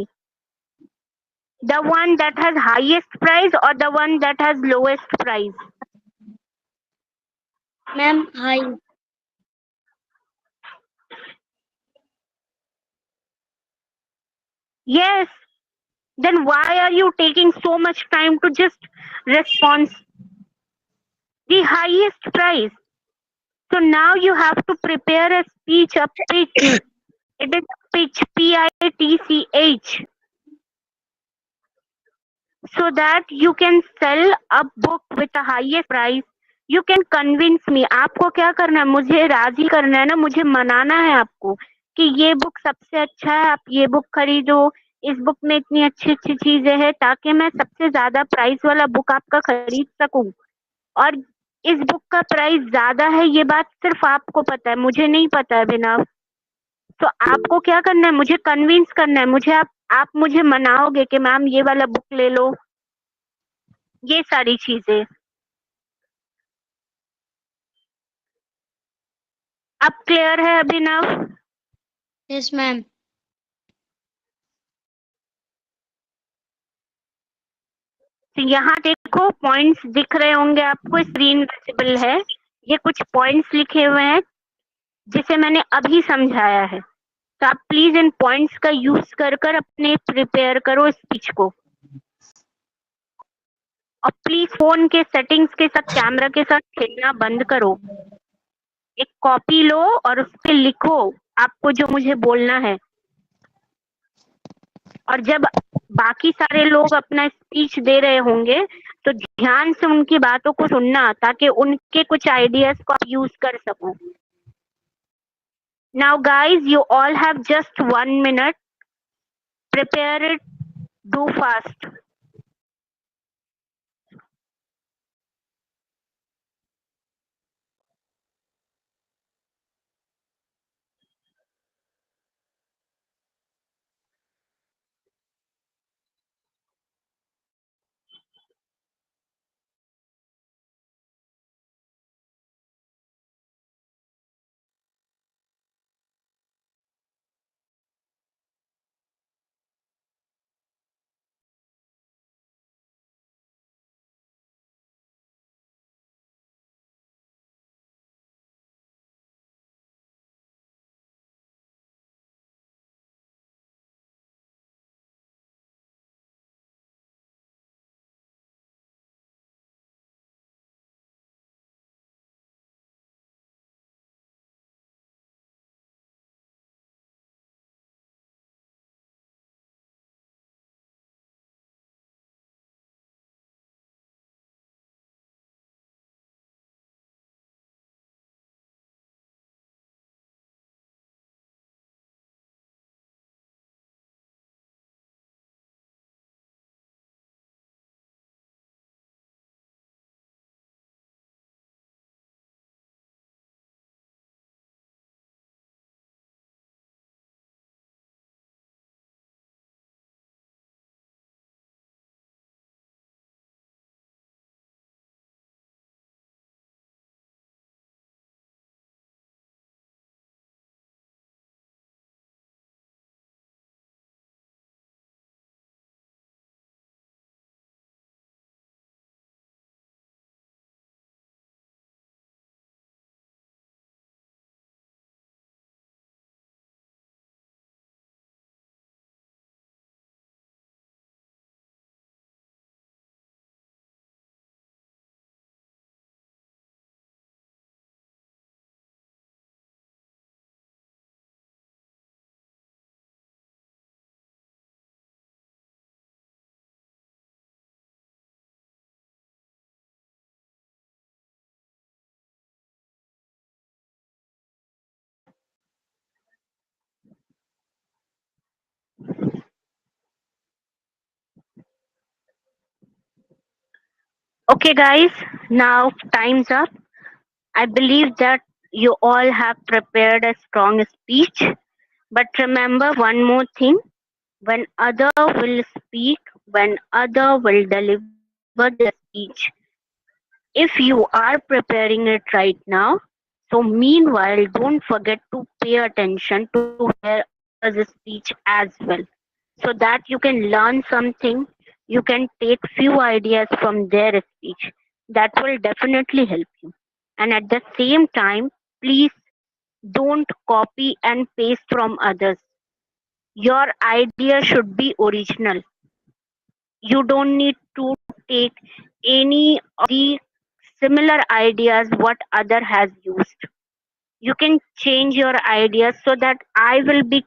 The one that has highest price or the one that has lowest price? Ma'am, hi. Yes. Then why are you taking so much time to just respond the highest price? So now you have to prepare a speech, a pitch. It is pitch, pitch, so that you can sell a book with the highest price. You can convince me. आपको क्या करना है, मुझे राजी करना है ना, मुझे मनाना है आपको कि ये बुक सबसे अच्छा है, आप ये बुक खरीदो, इस बुक में इतनी अच्छी अच्छी चीजें हैं, ताकि मैं सबसे ज्यादा प्राइस वाला बुक आपका खरीद सकूं। और इस बुक का प्राइस ज्यादा है ये बात सिर्फ आपको पता है, मुझे नहीं पता है अभिनव। तो आपको क्या करना है, मुझे कन्विंस करना है, मुझे आप मुझे मनाओगे कि मैम ये वाला बुक ले लो, ये सारी चीजें। अब क्लियर है अभिनव? Yes, ma'am. तो यहाँ देखो पॉइंट्स दिख रहे होंगे आपको, स्क्रीन विजिबल है, ये कुछ पॉइंट्स लिखे हुए हैं जिसे मैंने अभी समझाया है। तो आप प्लीज इन पॉइंट्स का यूज कर कर अपने प्रिपेयर करो स्पीच को। और प्लीज फोन के सेटिंग्स के साथ, कैमरा के साथ खेलना बंद करो। एक कॉपी लो और उस पर लिखो आपको जो मुझे बोलना है। और जब बाकी सारे लोग अपना स्पीच दे रहे होंगे तो ध्यान से उनकी बातों को सुनना, ताकि उनके कुछ आइडियाज को आप यूज कर सको। Now guys, you all have just 1 minute, prepare it, do fast. Okay, guys, now time's up. I believe that you all have prepared a strong speech. But remember one more thing, when other will speak, when other will deliver their speech, if you are preparing it right now, so meanwhile, don't forget to pay attention to hear others' speech as well, so that you can learn something. You can take few ideas from their speech. That will definitely help you. And at the same time, please don't copy and paste from others. Your idea should be original. You don't need to take any of the similar ideas what other has used. You can change your ideas so that I will be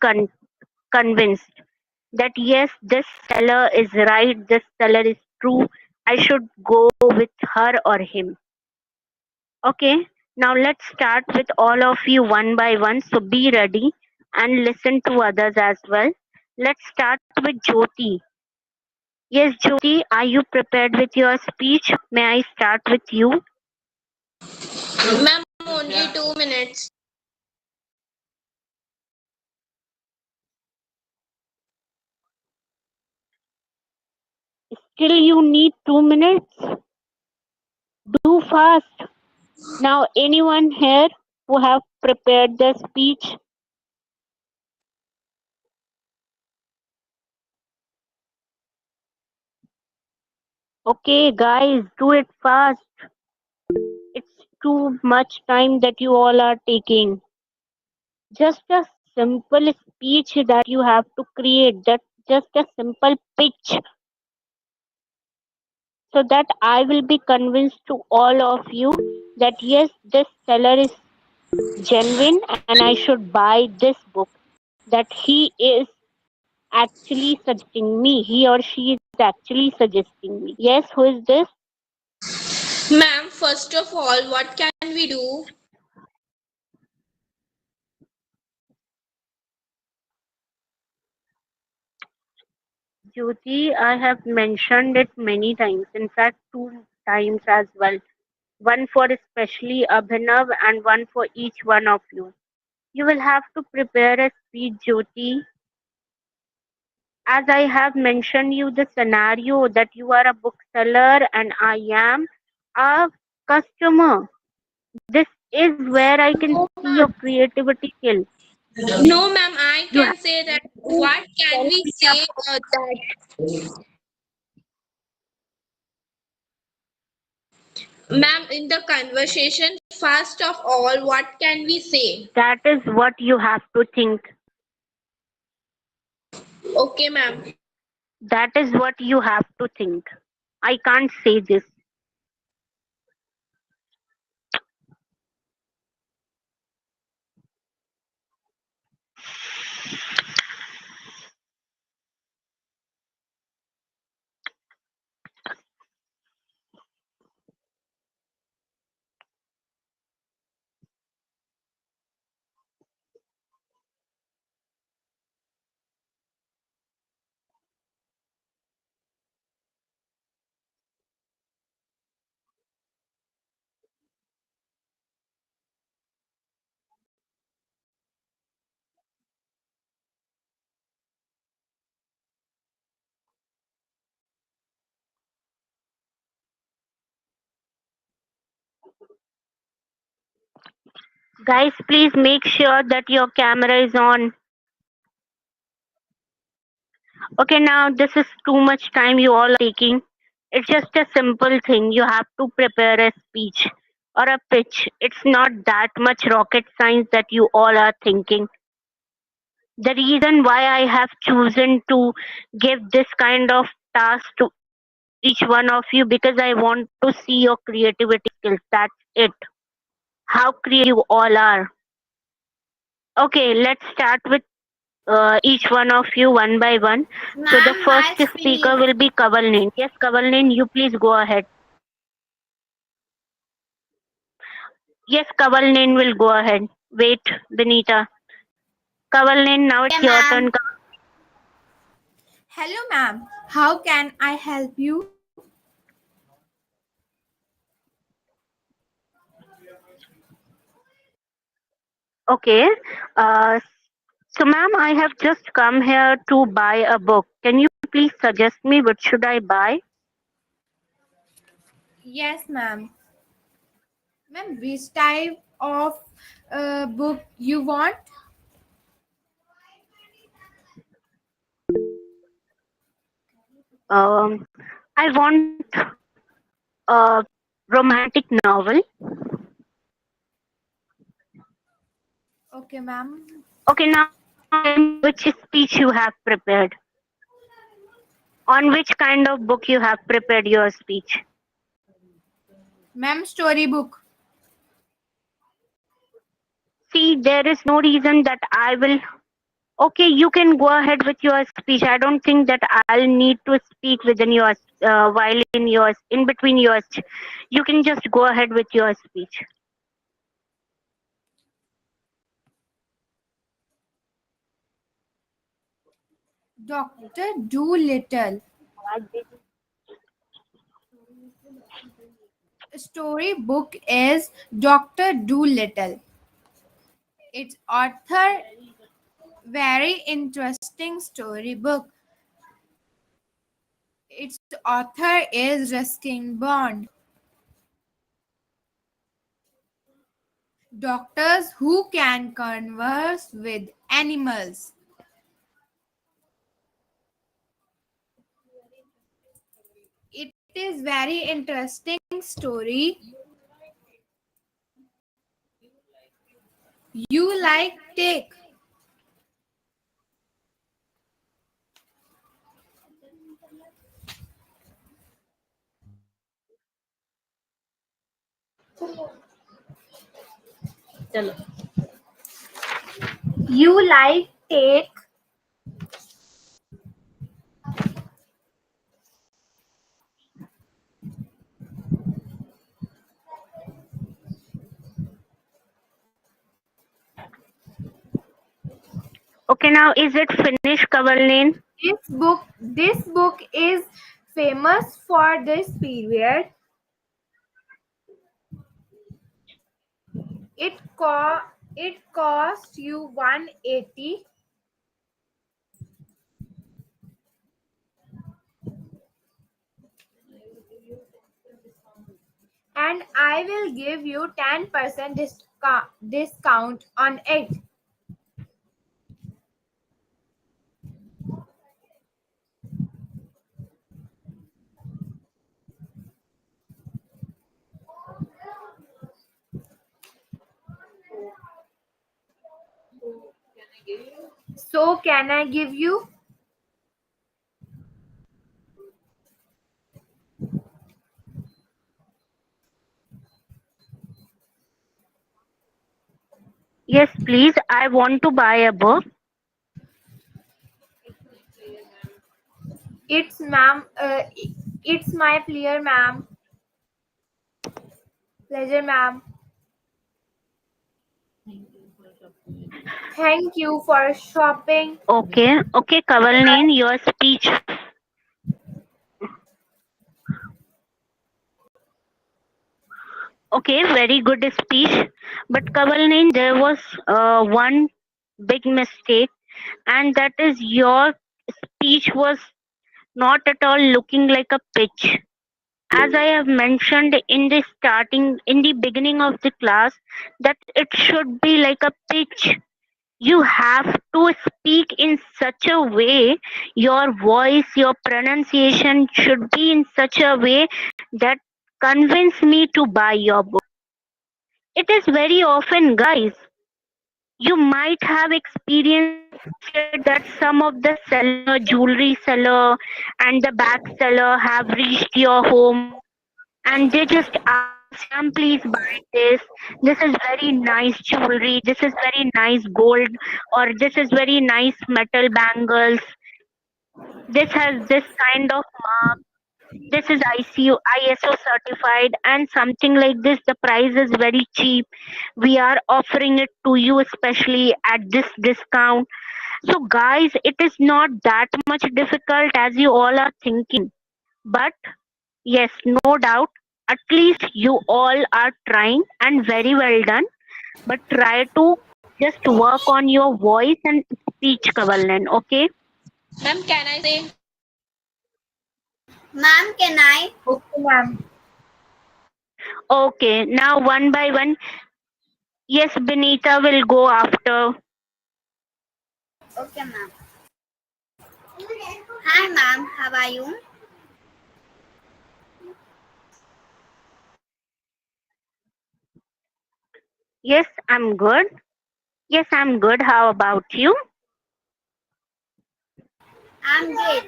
convinced that yes, this seller is right, this seller is true, I should go with her or him. Okay, now let's start with all of you one by one. So be ready and listen to others as well. Let's start with Jyoti. Yes, Jyoti, are you prepared with your speech? May I start with you? Ma'am, only 2 minutes. Still, you need 2 minutes? Do fast. Now, anyone here who have prepared the speech? Okay, guys, do it fast. It's too much time that you all are taking. Just a simple speech that you have to create, that just a simple pitch, so that I will be convinced to all of you that yes, this seller is genuine and I should buy this book, that he is actually suggesting me, he or she is actually suggesting me. Yes, who is this? Ma'am, first of all, what can we do? Jyoti, I have mentioned it many times, in fact, 2 times as well. One for especially Abhinav and one for each one of you. You will have to prepare a speech, Jyoti, as I have mentioned you the scenario that you are a bookseller and I am a customer. This is where I can No, see your ma'am. creativity skill. No, ma'am, I You can have say that. to What can tell we me say about that? Ma'am, in the conversation, first of all, what can we say? that is what you have to think. Okay, ma'am. That is what you have to think. I can't say this. Guys, please make sure that your camera is on. Okay, now this is too much time you all are taking. It's just a simple thing. You have to prepare a speech or a pitch. It's not that much rocket science that you all are thinking. The reason why I have chosen to give this kind of task to each one of you, because I want to see your creativity skills. That's it. How creative you all are. Okay, let's start with each one of you one by one. So the Ma'am, first my speaker speech. will be Kavalnin. Yes, Kavalnin, you please go ahead. Yes, Kavalnin will go ahead. Wait, Benita. Kavalnin, now it's Okay, your turn. ma'am. Hello, ma'am. How can I help you? Okay. Uh, so, ma'am, I have just come here to buy a book. Can you please suggest me what should I buy? Yes, ma'am. Ma'am, which type of book you want? I want a romantic novel. Okay, ma'am. Okay, now tell me which speech you have prepared. On which kind of book you have prepared your speech. Ma'am, storybook. See, there is no reason that I will. Okay, you can go ahead with your speech. I don't think that I'll need to speak within your while in yours in between yours. You can just go ahead with your speech. Doctor Doolittle. Storybook is Doctor Doolittle. Its author very interesting storybook. Its author is Ruskin Bond. Doctors who can converse with animals. It is very interesting story. You like take. You like take. Okay, now is it finished, Kavalin? This book is famous for this period. It co- it cost you 180, and I will give you 10% discount on it. So can I give you? Yes, please. I want to buy a book. It's ma'am. It's my pleasure, ma'am. Thank you for shopping. Okay, Kavalin, your speech. Okay, very good speech. But Kavalin, there was one big mistake, and that is your speech was not at all looking like a pitch. As I have mentioned in the beginning of the class, that it should be like a pitch. You have to speak in such a way, your voice, your pronunciation should be in such a way that convince me to buy your book. It is very often, guys, you might have experienced it that some of the seller, jewelry seller, and the bag seller have reached your home and they just ask you, ma'am, please buy this. This is very nice jewelry. This is very nice gold, or this is very nice metal bangles. This has this kind of mark. This is ISO certified, and something like this. The price is very cheap. We are offering it to you, especially at this discount. So, guys, it is not that much difficult as you all are thinking. But yes, no doubt. At least you all are trying and very well done. But try to Just work on your voice and speech, Kavalin. Okay. Ma'am, can I say? Ma'am, can I? Okay, ma'am. Okay. Now one by one. Yes, Benita will go after. Okay, ma'am. Hi, ma'am. How are you? Yes, I'm good. Yes, I'm good. How about you? I'm good.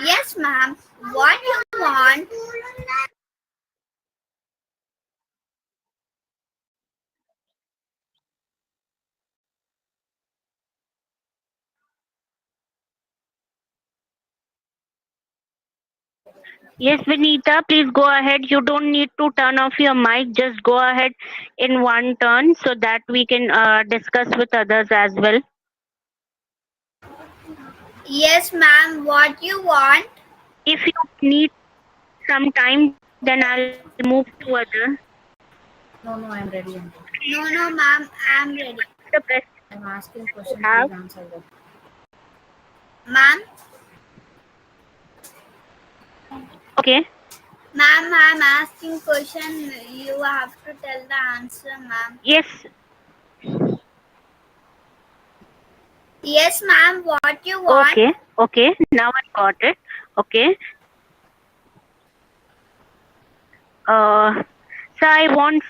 Yes, ma'am. What you want? Yes, Benita, please go ahead. You don't need to turn off your mic. Just go ahead in one turn so that we can discuss with others as well. Yes, ma'am. What you want? If you need some time, then I'll move to other. No, no, I'm ready. No, no, ma'am. I'm ready. The best I'm asking you question. have. Please answer that. Ma'am, Okay. ma'am, I'm asking question. You have to tell the answer, ma'am. Yes. Yes, ma'am. What you want? Okay. Okay. Now I got it. Okay. So I want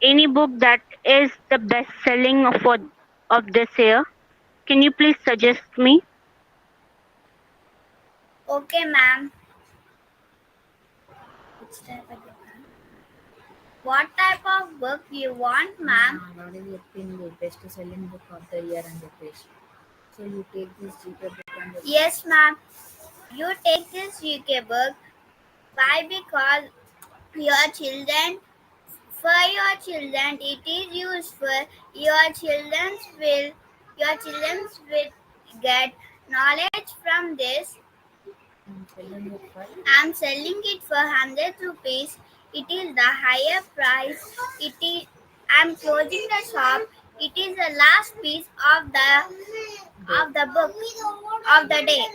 any book that is the best selling of this year. Can you please suggest me? Okay, ma'am. Which type of book, ma'am? What type of book you want, ma'am? I've already explained the best selling book of the year and the page. So you take this GK book and the Yes, ma'am. You take this UK book. Why? Because your children, for your children, it is useful. Your children will get knowledge from this. I'm selling it for I'm selling it for 100 rupees. It is the higher price. It is. I'm closing the shop. It is the last piece of the book of the day.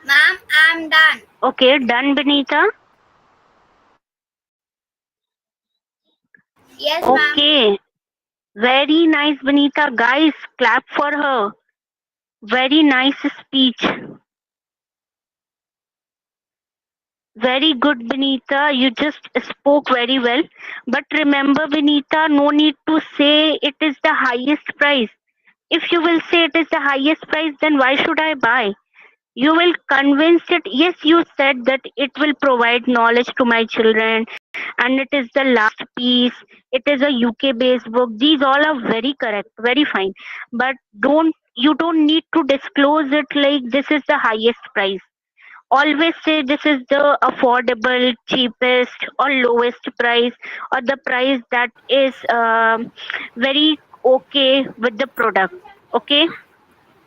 Ma'am, I'm done. Okay, done, Benita. Yes, ma'am. Okay, very nice, Benita. Guys, clap for her. Very nice speech. Very good, Benita. You just spoke very well. But remember, Benita, no need to say it is the highest price. If you will say it is the highest price, then why should I buy? You will convince it. Yes, you said that it will provide knowledge to my children and it is the last piece. It is a UK based book. These all are very correct, very fine. But don't need to disclose it like this is the highest price. Always say this is the affordable, cheapest or lowest price, or the price that is very okay with the product. Okay.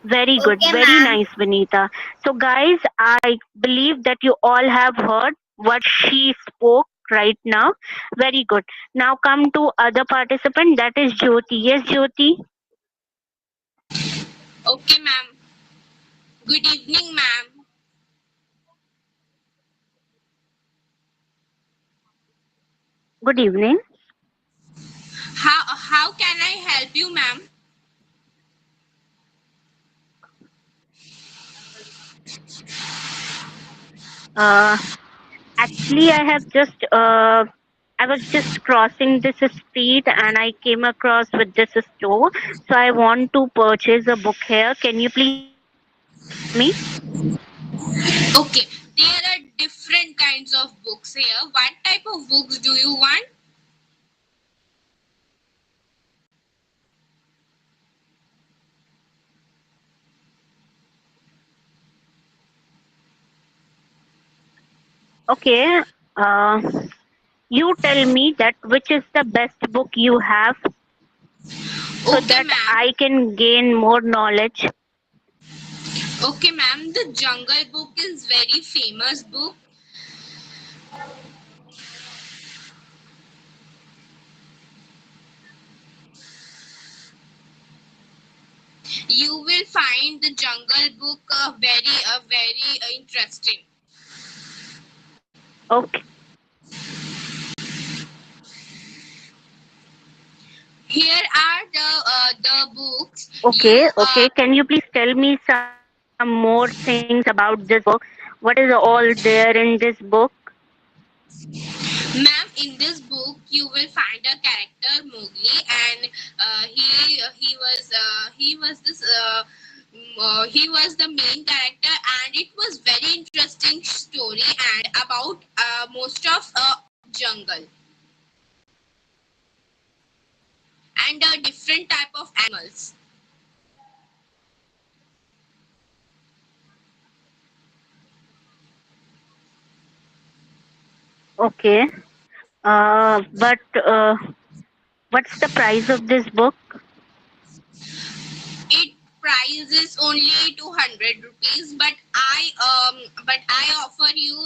Very good. Okay, Very ma'am. nice, Vinita. So, guys, I believe that you all have heard what she spoke right now. Very good. Now, come to other participant. That is Jyoti. Yes, Jyoti. Okay, ma'am. Good evening, ma'am. Good evening. How can I help you, ma'am? Uh, Actually, I was just crossing this street and I came across with this store. So, I want to purchase a book here. Can you please suggest me? Okay, there are different kinds of books here. What type of books do you want? Okay. You tell me that which is the best book you have. so Okay, that ma'am. I can gain more knowledge? Okay, ma'am. The Jungle Book is very famous book. You will find the Jungle Book very interesting. Okay, Here are the books. okay, okay. Can you please tell me some more things about this book? What is all there in this book? Ma'am, in this book you will find a character Mowgli, and he was the main character, and it was very interesting story and about most of jungle and different type of animals. Okay. But what's the price of this book? It price is only 200 rupees, but I offer you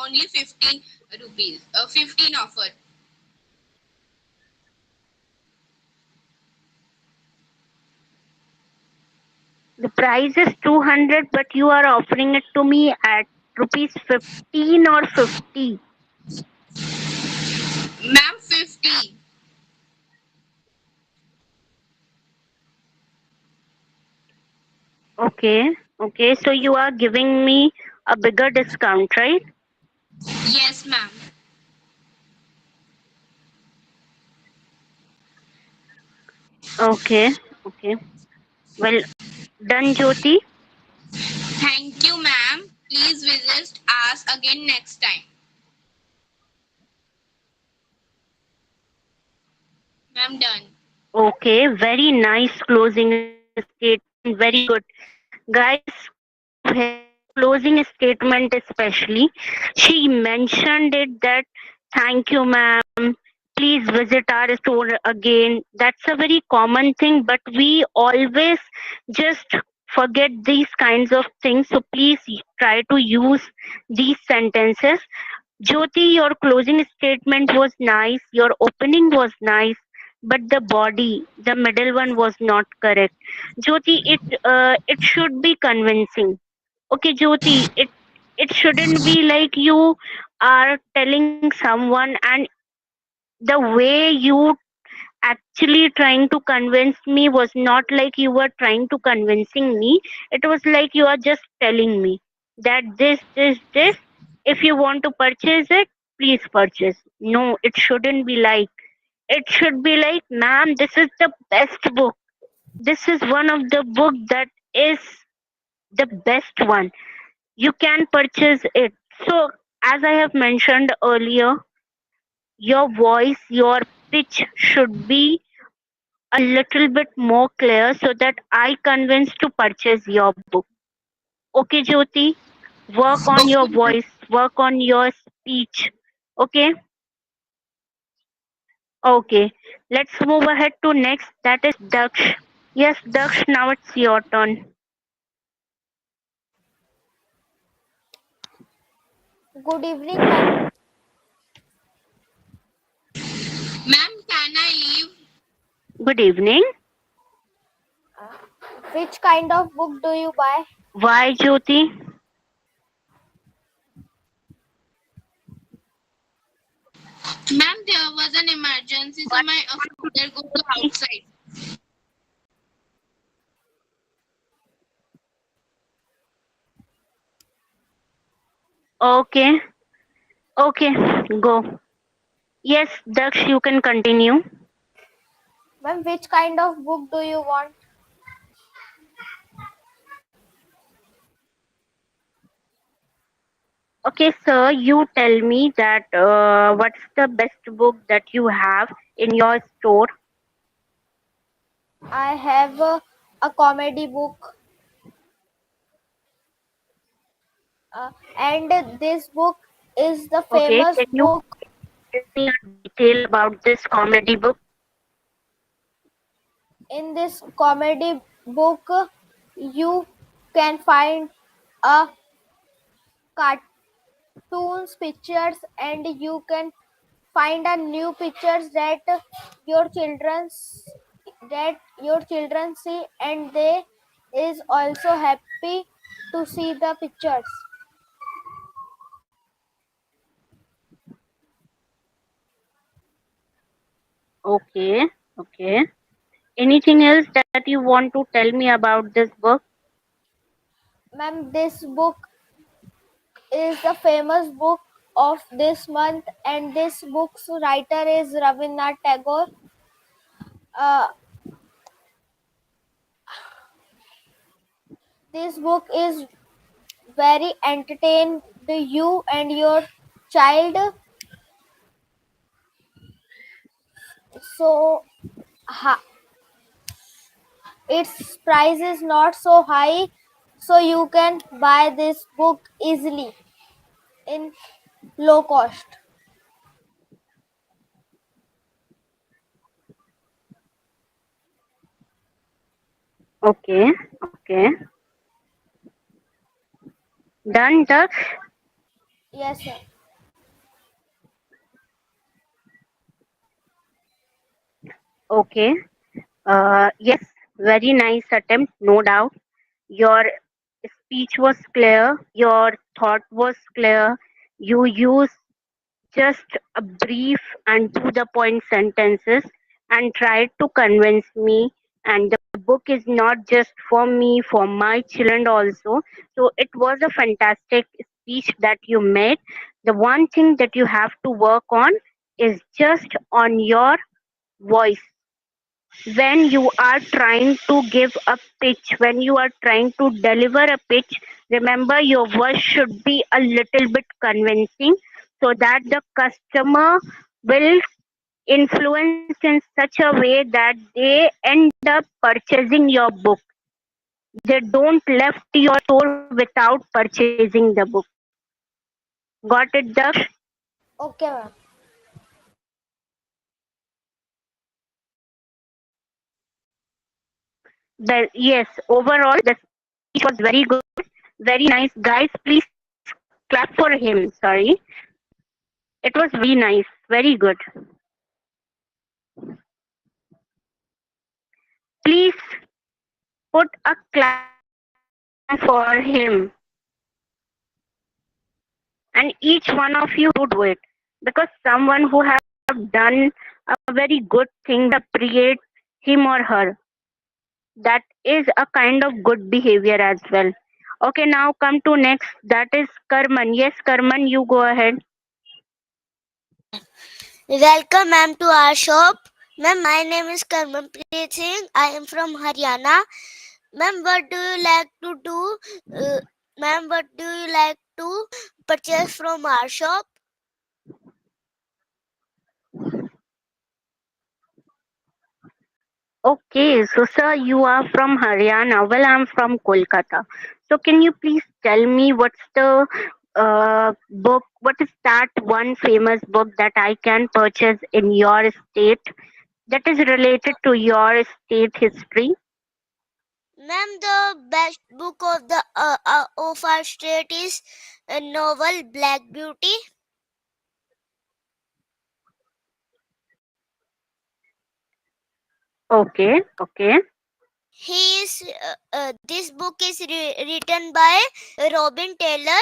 only 15 rupees. 15 offer. The price is 200, but you are offering it to me at rupees 15 or 50. Ma'am, 50. Okay, okay. So you are giving me a bigger discount, right? Yes, ma'am. Okay, okay. Well, done, Jyoti. Thank you, ma'am. Please visit us again next time. Ma'am, done. Okay, very nice closing statement. Very good. Guys, can you hear her closing statement especially? She mentioned it that thank you, ma'am. Please visit our store again. That's a very common thing, but we always just forget these kinds of things. So please try to use these sentences. Jyoti, your closing statement was nice, your opening was nice, but the body, the middle one was not correct. Jyoti, it should be convincing. Okay, Jyoti, it shouldn't be like you are telling someone and the way you actually trying to convince me was not like you were trying to convincing me. It was like you are just telling me that this, if you want to purchase it, please purchase. No, it shouldn't be like. It should be like, ma'am, this is the best book. This is one of the book that is the best one. You can purchase it. So as I have mentioned earlier, your voice, your pitch should be a little bit more clear so that I convince to purchase your book. Okay, Jyoti, work on your Okay. voice, work on your speech. Okay, okay. Let's move ahead to next. That is Daksh. Yes, Daksh. Now it's your turn. Good evening, ma'am. Ma'am, can I leave? Good evening. Which kind of book do you buy? Why, Jyoti? Ma'am, there was an emergency, so What my father go to Jyoti? outside. Okay, okay. Go. Yes, Daksh. You can continue. Ma'am, which kind of book do you want? Okay, sir, you tell me that what's the best book that you have in your store? I have a comedy book, and this book is the Okay, famous can you book. give me a detail about this comedy book? In this comedy book, you can find a cartoons pictures, and you can find a new pictures your children your children see, and they is also happy to see the pictures. Okay, okay. Anything else that you want to tell me about this book? Ma'am, this book is the famous book of this month, and this book's writer is Rabindranath Tagore. uh, this book is very entertain you and your child. So its price is not so high, so you can buy this book easily in low cost. Okay, okay. Done, Daksh? Yes, sir. Okay. Yes, very nice attempt, no doubt. Your speech was clear, your thought was clear. You used just a brief and to the point sentences and tried to convince me. And the book is not just for me, for my children also. So it was a fantastic speech that you made. The one thing that you have to work on is just on your voice. When you are trying to give a pitch, when you are trying to deliver a pitch, remember your voice should be a little bit convincing so that the customer will influence in such a way that they end up purchasing your book. They don't left your store without purchasing the book. Got it, Daksh? Okay, ma'am. Well, yes, overall the speech was very good, very nice. Guys, please clap for him. Sorry. It was very nice, very good. Please put a clap for him. And each one of you do it. Because someone who have done a very good thing, appreciate him or her. That is a kind of good behavior as well. Okay, now come to next. That is Karman. Yes, Karman, you go ahead. Welcome, ma'am, to our shop. Ma'am, my name is Karmanpreet Singh. I am from Haryana. Ma'am, what do you like to do? Uh, ma'am, what do you like to purchase from our shop? Okay, so sir, you are from Haryana. Well, I'm from Kolkata. So can you please tell me what's the book? What is that one famous book that I can purchase in your state that is related to your state history? Ma'am, the best book of our state is a novel Black Beauty. Okay, okay, This book is written by Robin Taylor.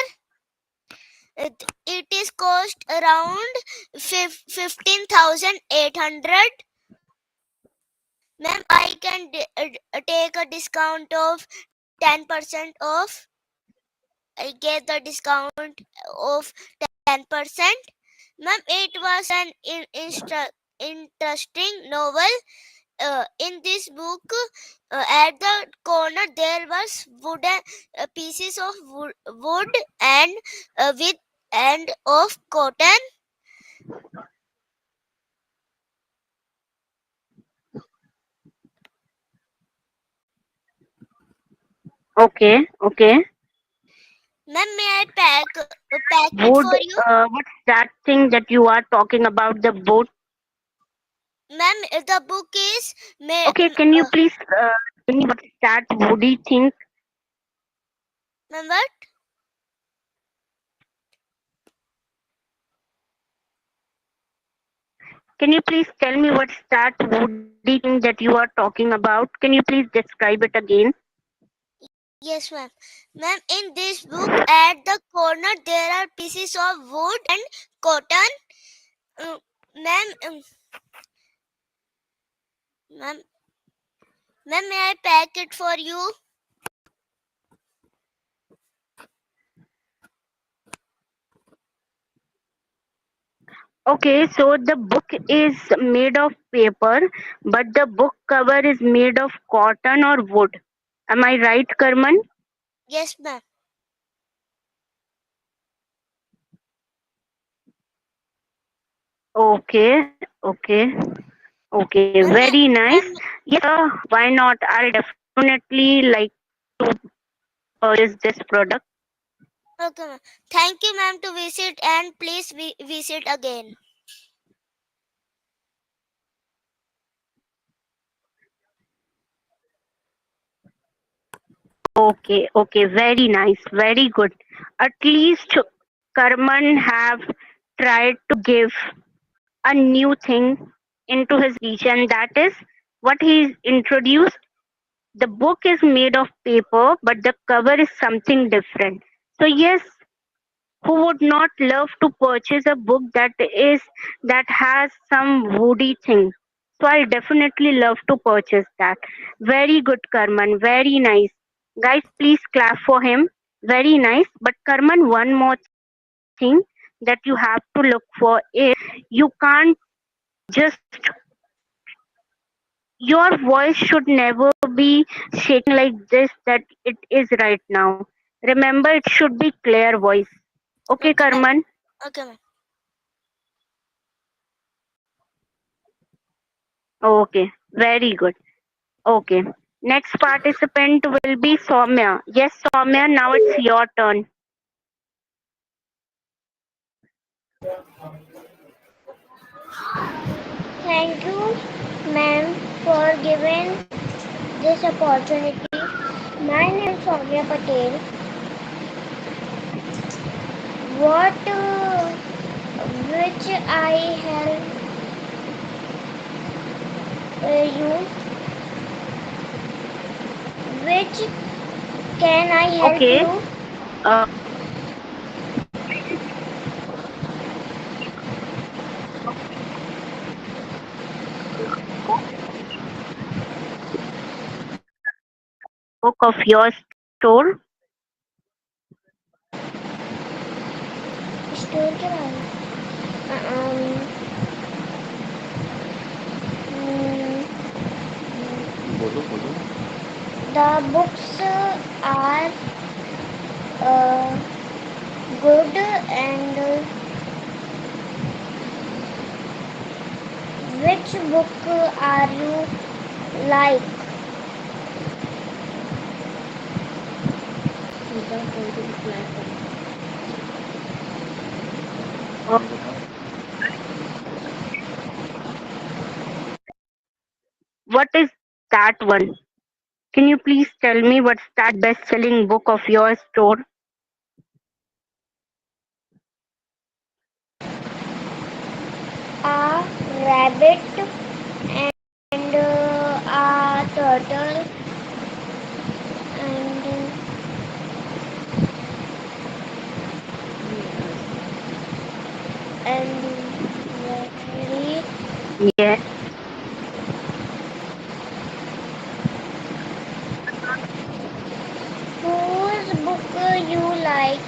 It is cost around 15,800. Ma'am, I can take a discount of 10% off. I get the discount of 10%. Ma'am, it was an interesting novel. In this book, at the corner there was wooden pieces of wood and with end of cotton. okay, okay. Ma'am, may I pack it Would for you? what's that thing that you are talking about? The boat? Ma'am, the book is Okay, can you please tell me what's that woody thing? ma'am, what? Can you please tell me what's that woody thing that you are talking about? Can you please describe it again? Yes, ma'am. Ma'am, in this book, at the corner, there are pieces of wood and cotton. Uh, ma'am, ma'am, ma'am, may I pack it for you? Okay, so the book is made of paper, but the book cover is made of cotton or wood. Am I right, Karman? Yes, ma'am. Okay, okay, okay, Ma'am, very nice. ma'am, Yes, why not? I'll definitely like to purchase this product. okay, ma'am. Thank you, ma'am, to visit and please visit again. Okay, okay, very nice, very good. At least Karman have tried to give a new thing into his speech, and that is what he's introduced. The book is made of paper, but the cover is something different. So yes, who would not love to purchase a book that has some woody thing? So I'll definitely love to purchase that. Very good, Karman. Very nice. Guys, please clap for him. Very nice. But Karman, one more thing that you have to look for is you can't just your voice should never be shaking like this that it is right now. Remember, it should be clear voice. Okay, Okay, ma'am. Karman. Okay, ma'am. Okay, very good. Okay. Next participant will be Soumya. Yes, Soumya, now it's your turn. Thank you, ma'am, for giving this opportunity. My name is Soumya Patel. What which I help you? Which can I help Okay. you? Uh, book of your store. Store के बारे में the books are uh, good and which book are you like? Uh, what is that one? Can you please tell me what's that best selling book of your store? A rabbit and a turtle and and very Yes. whose book you like?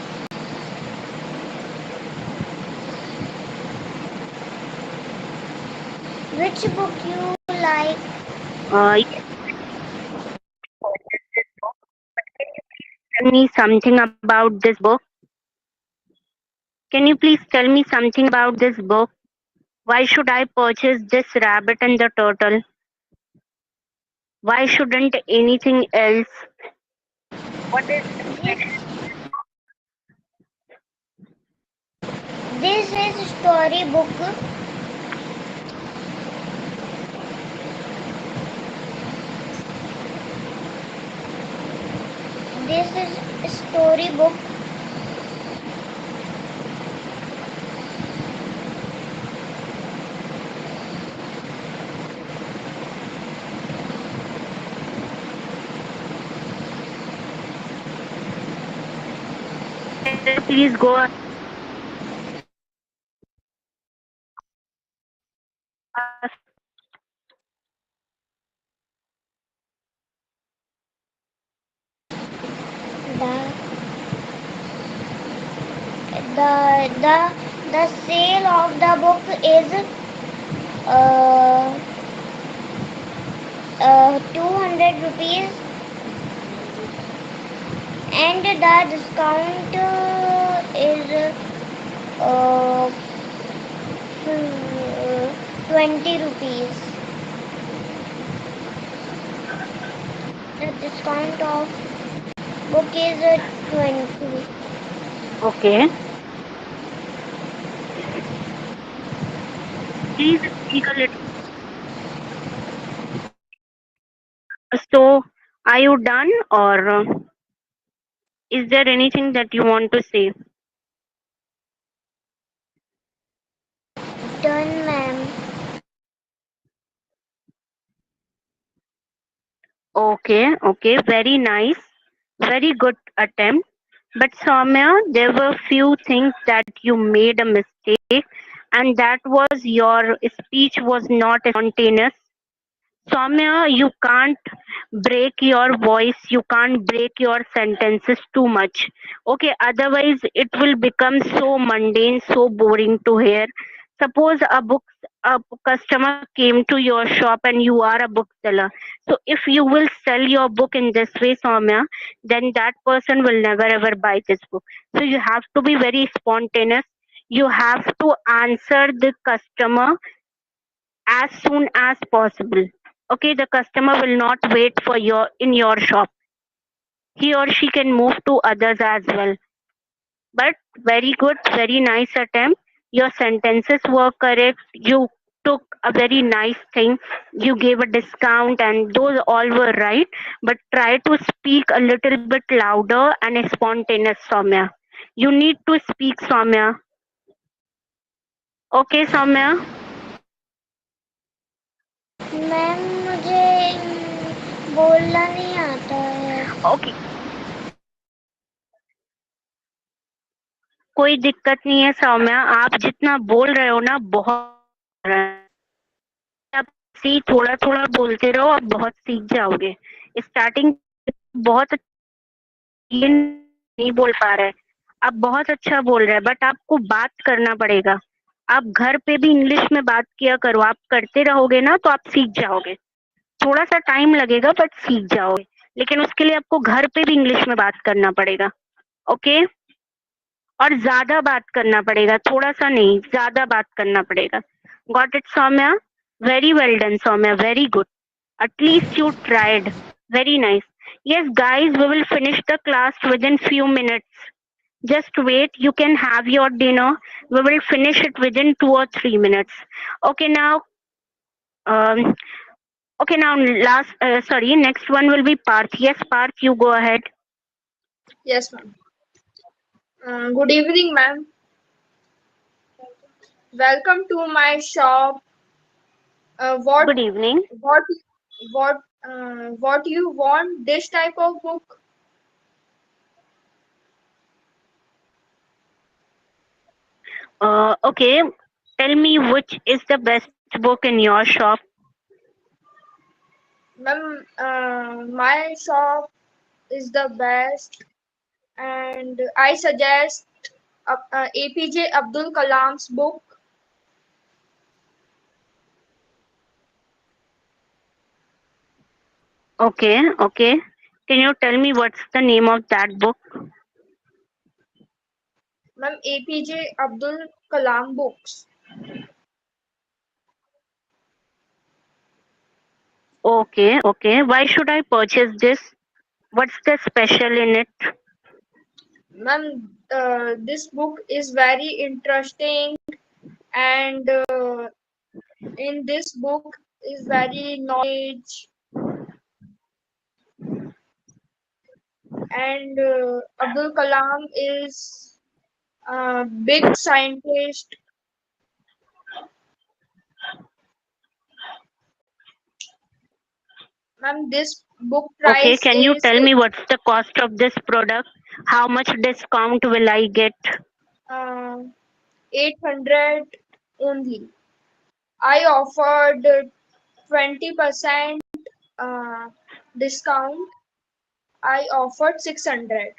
Which book you like? Yes, tell me something about this book. Can you please tell me something about this book? Why should I purchase this rabbit and the turtle? Why shouldn't anything else? What is This is story book. This is a storybook. Yes, please go ahead. The the sale of the book is uh, 200 rupees, and the discount is uh, 20 rupees. The discount of book is 20. Okay. Please speak a little. So, are you done, or is there anything that you want to say? Done, ma'am. Okay, okay, very nice, very good attempt. But Soumya, there were few things that you made a mistake, and that was your speech was not spontaneous. Soumya, you can't break your voice, you can't break your sentences too much. Okay, otherwise it will become so mundane, so boring to hear. Suppose a customer came to your shop and you are a bookseller. So if you will sell your book in this way, Soumya, then that person will never ever buy this book. So you have to be very spontaneous. You have to answer the customer as soon as possible. Okay, the customer will not wait for your in your shop. He or she can move to others as well. But very good, very nice attempt. Your sentences were correct. You took a very nice thing. You gave a discount, and those all were right. But try to speak a little bit louder and spontaneous, Soumya. You need to speak, Soumya. Okay, Soumya. Ma'am मुझे बोलना नहीं आता है. Okay, कोई दिक्कत नहीं है सौम्या, आप जितना बोल रहे हो ना बहुत रहे हैं। आप सी थोड़ा थोड़ा बोलते रहो, आप बहुत सीख जाओगे। स्टार्टिंग बहुत ये नहीं बोल पा रहे, आप बहुत अच्छा बोल रहे हैं, बट आपको बात करना पड़ेगा। आप घर पे भी इंग्लिश में बात किया करो, आप करते रहोगे ना तो आप सीख जाओगे। थोड़ा सा टाइम लगेगा बट सीख जाओगे, लेकिन उसके लिए आपको घर पे भी इंग्लिश में बात करना पड़ेगा। ओके, और ज़्यादा बात करना पड़ेगा, थोड़ा-सा नहीं, ज़्यादा बात करना पड़ेगा। Got it, Soumya? Very well done, Soumya. Very good. At least you tried. Very nice. Yes, guys, we will finish the class within few minutes. Just wait. You can have your dinner. We will finish it within 2 or 3 minutes. Okay, now. Um, okay, now last. Sorry, next one will be Parth. Yes, Parth, you go ahead. Yes, ma'am. Good evening, ma'am. Welcome to my shop. Uh, what, Good evening. what, what you want? This type of book? Okay, tell me which is the best book in your shop. Ma'am, my shop is the best, and I suggest APJ Abdul Kalam's book. Okay, okay. Can you tell me what's the name of that book? Ma'am, APJ Abdul Kalam books. Okay, okay. Why should I purchase this? What's the special in it? Ma'am, this book is very interesting, and in this book is very knowledge, and Abdul Kalam is a big scientist. Ma'am, this book Okay, price can you is tell me what's the cost of this product? How much discount will I get? uh, 800 only. I offered 20% uh, discount. I offered 600.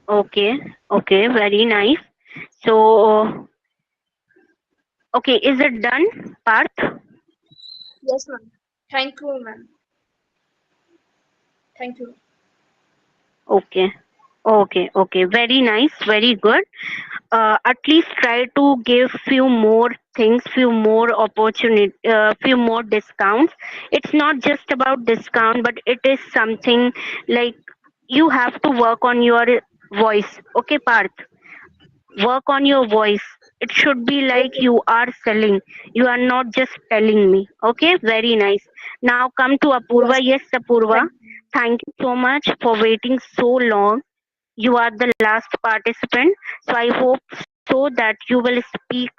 Okay, okay, very nice. So, okay, is it done, Parth? Yes, ma'am. Thank you, ma'am. Thank you. Okay, okay, okay, very nice, very good. At least try to give few more things, few more opportunity, few more discounts. It's not just about discount, but it is something like you have to work on your voice. Okay, Parth, work on your voice. It should be like Okay. you are selling, you are not just telling me. Okay, very nice. Now come to Apurva. Yes, ma'am. Yes, Apurva, Thank you. thank you so much for waiting so long. You are the last participant, so I hope so that you will speak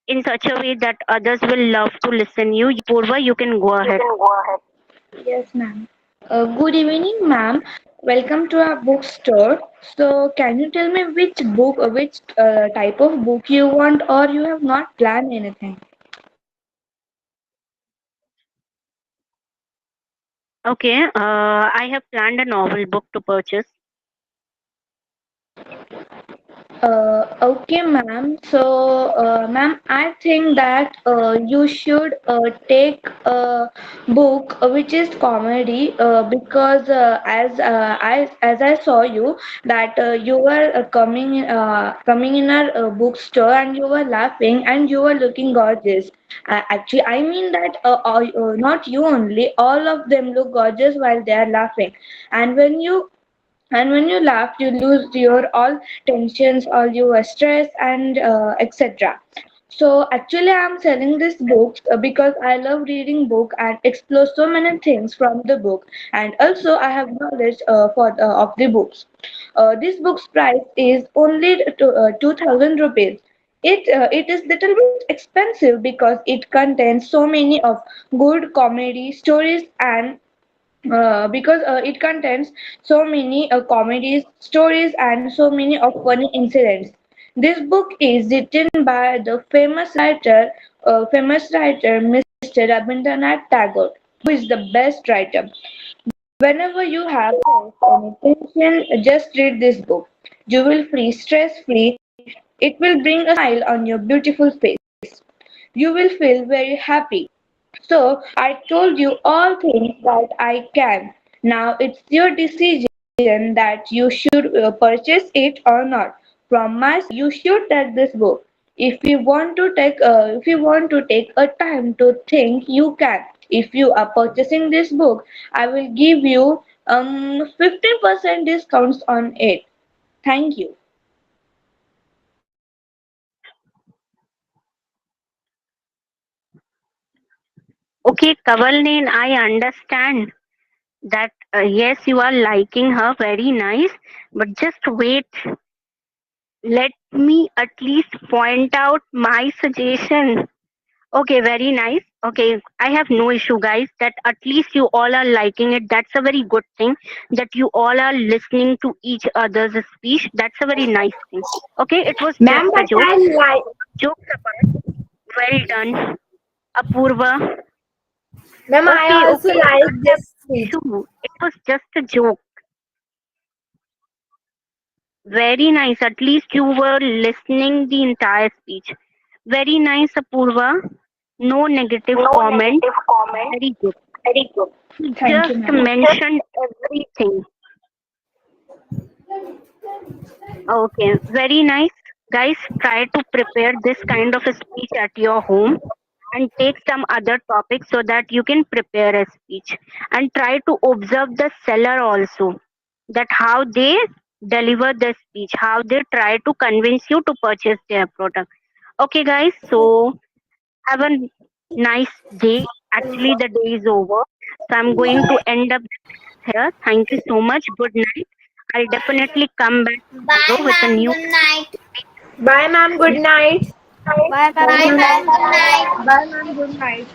in such a way that others will love to listen you. Apurva, you can go ahead. Yes, ma'am. Good evening, ma'am. Welcome to our bookstore. So, can you tell me which book, which type of book you want, or you have not planned anything? Okay, I have planned a novel book to purchase. Okay, ma'am. So, ma'am, I think that you should take a book which is comedy because as I saw you that you were coming in our bookstore and you were laughing and you were looking gorgeous. Actually, I mean that not you only, all of them look gorgeous while they are laughing. And when you laugh you lose your all tensions, all your stress and etc. So actually I'm selling this book because I love reading book and explore so many things from the book, and also I have knowledge of the books. This book's price is only 2000 rupees. It is little bit expensive because it contains so many of good comedy stories and because it contains so many comedies, stories, and so many of funny incidents. This book is written by the famous writer, Mr. Rabindranath Tagore, who is the best writer. Whenever you have any tension, just read this book. You will feel stress free. It will bring a smile on your beautiful face. You will feel very happy. So I told you all things that I can. Now it's your decision that you should purchase it or not. From my side, you should take this book. If you want to take a time to think, you can. If you are purchasing this book, I will give you 15% discounts on it. Thank you. Okay, Kavalnin, I understand that yes, you are liking her, very nice, but just wait. Let me at least point out my suggestion. Okay, very nice. Okay, I have no issue, guys, that at least you all are liking it. That's a very good thing. That you all are listening to each other's speech. That's a very nice thing. Okay, it was just Ma'am, a but joke. I like. Jokes apart, well done, Apurva. Ma'am, Okay, I also okay, I like have this no speech. issue. It was just a joke. Very nice. At least you were listening the entire speech. Very nice, Apurva. No negative No comment. negative comment. Very good. Very good. You Thank you, just ma'am. mentioned everything. Okay, very nice. Guys, try to prepare this kind of a speech at your home and take some other topics so that you can prepare a speech. And try to observe the seller also, that how they deliver the speech, how they try to convince you to purchase their product. Okay, guys. So have a nice day. Actually, the day is over. So I'm going to end up here. Thank you so much. Good night. I'll definitely come back tomorrow Bye, with a ma'am. new. Good night. Bye, ma'am. Good night. Bye, ma'am. Bye, Good ma'am. night. Good night. Bye, ma'am. Good night.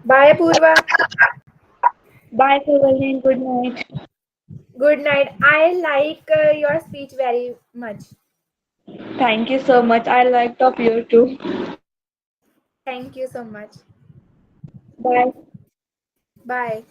Bye, Purva. Bye, Kavaline. Good night. Good night. I like your speech very much. Thank you so much. I liked of you too. Thank you so much. Bye. Bye.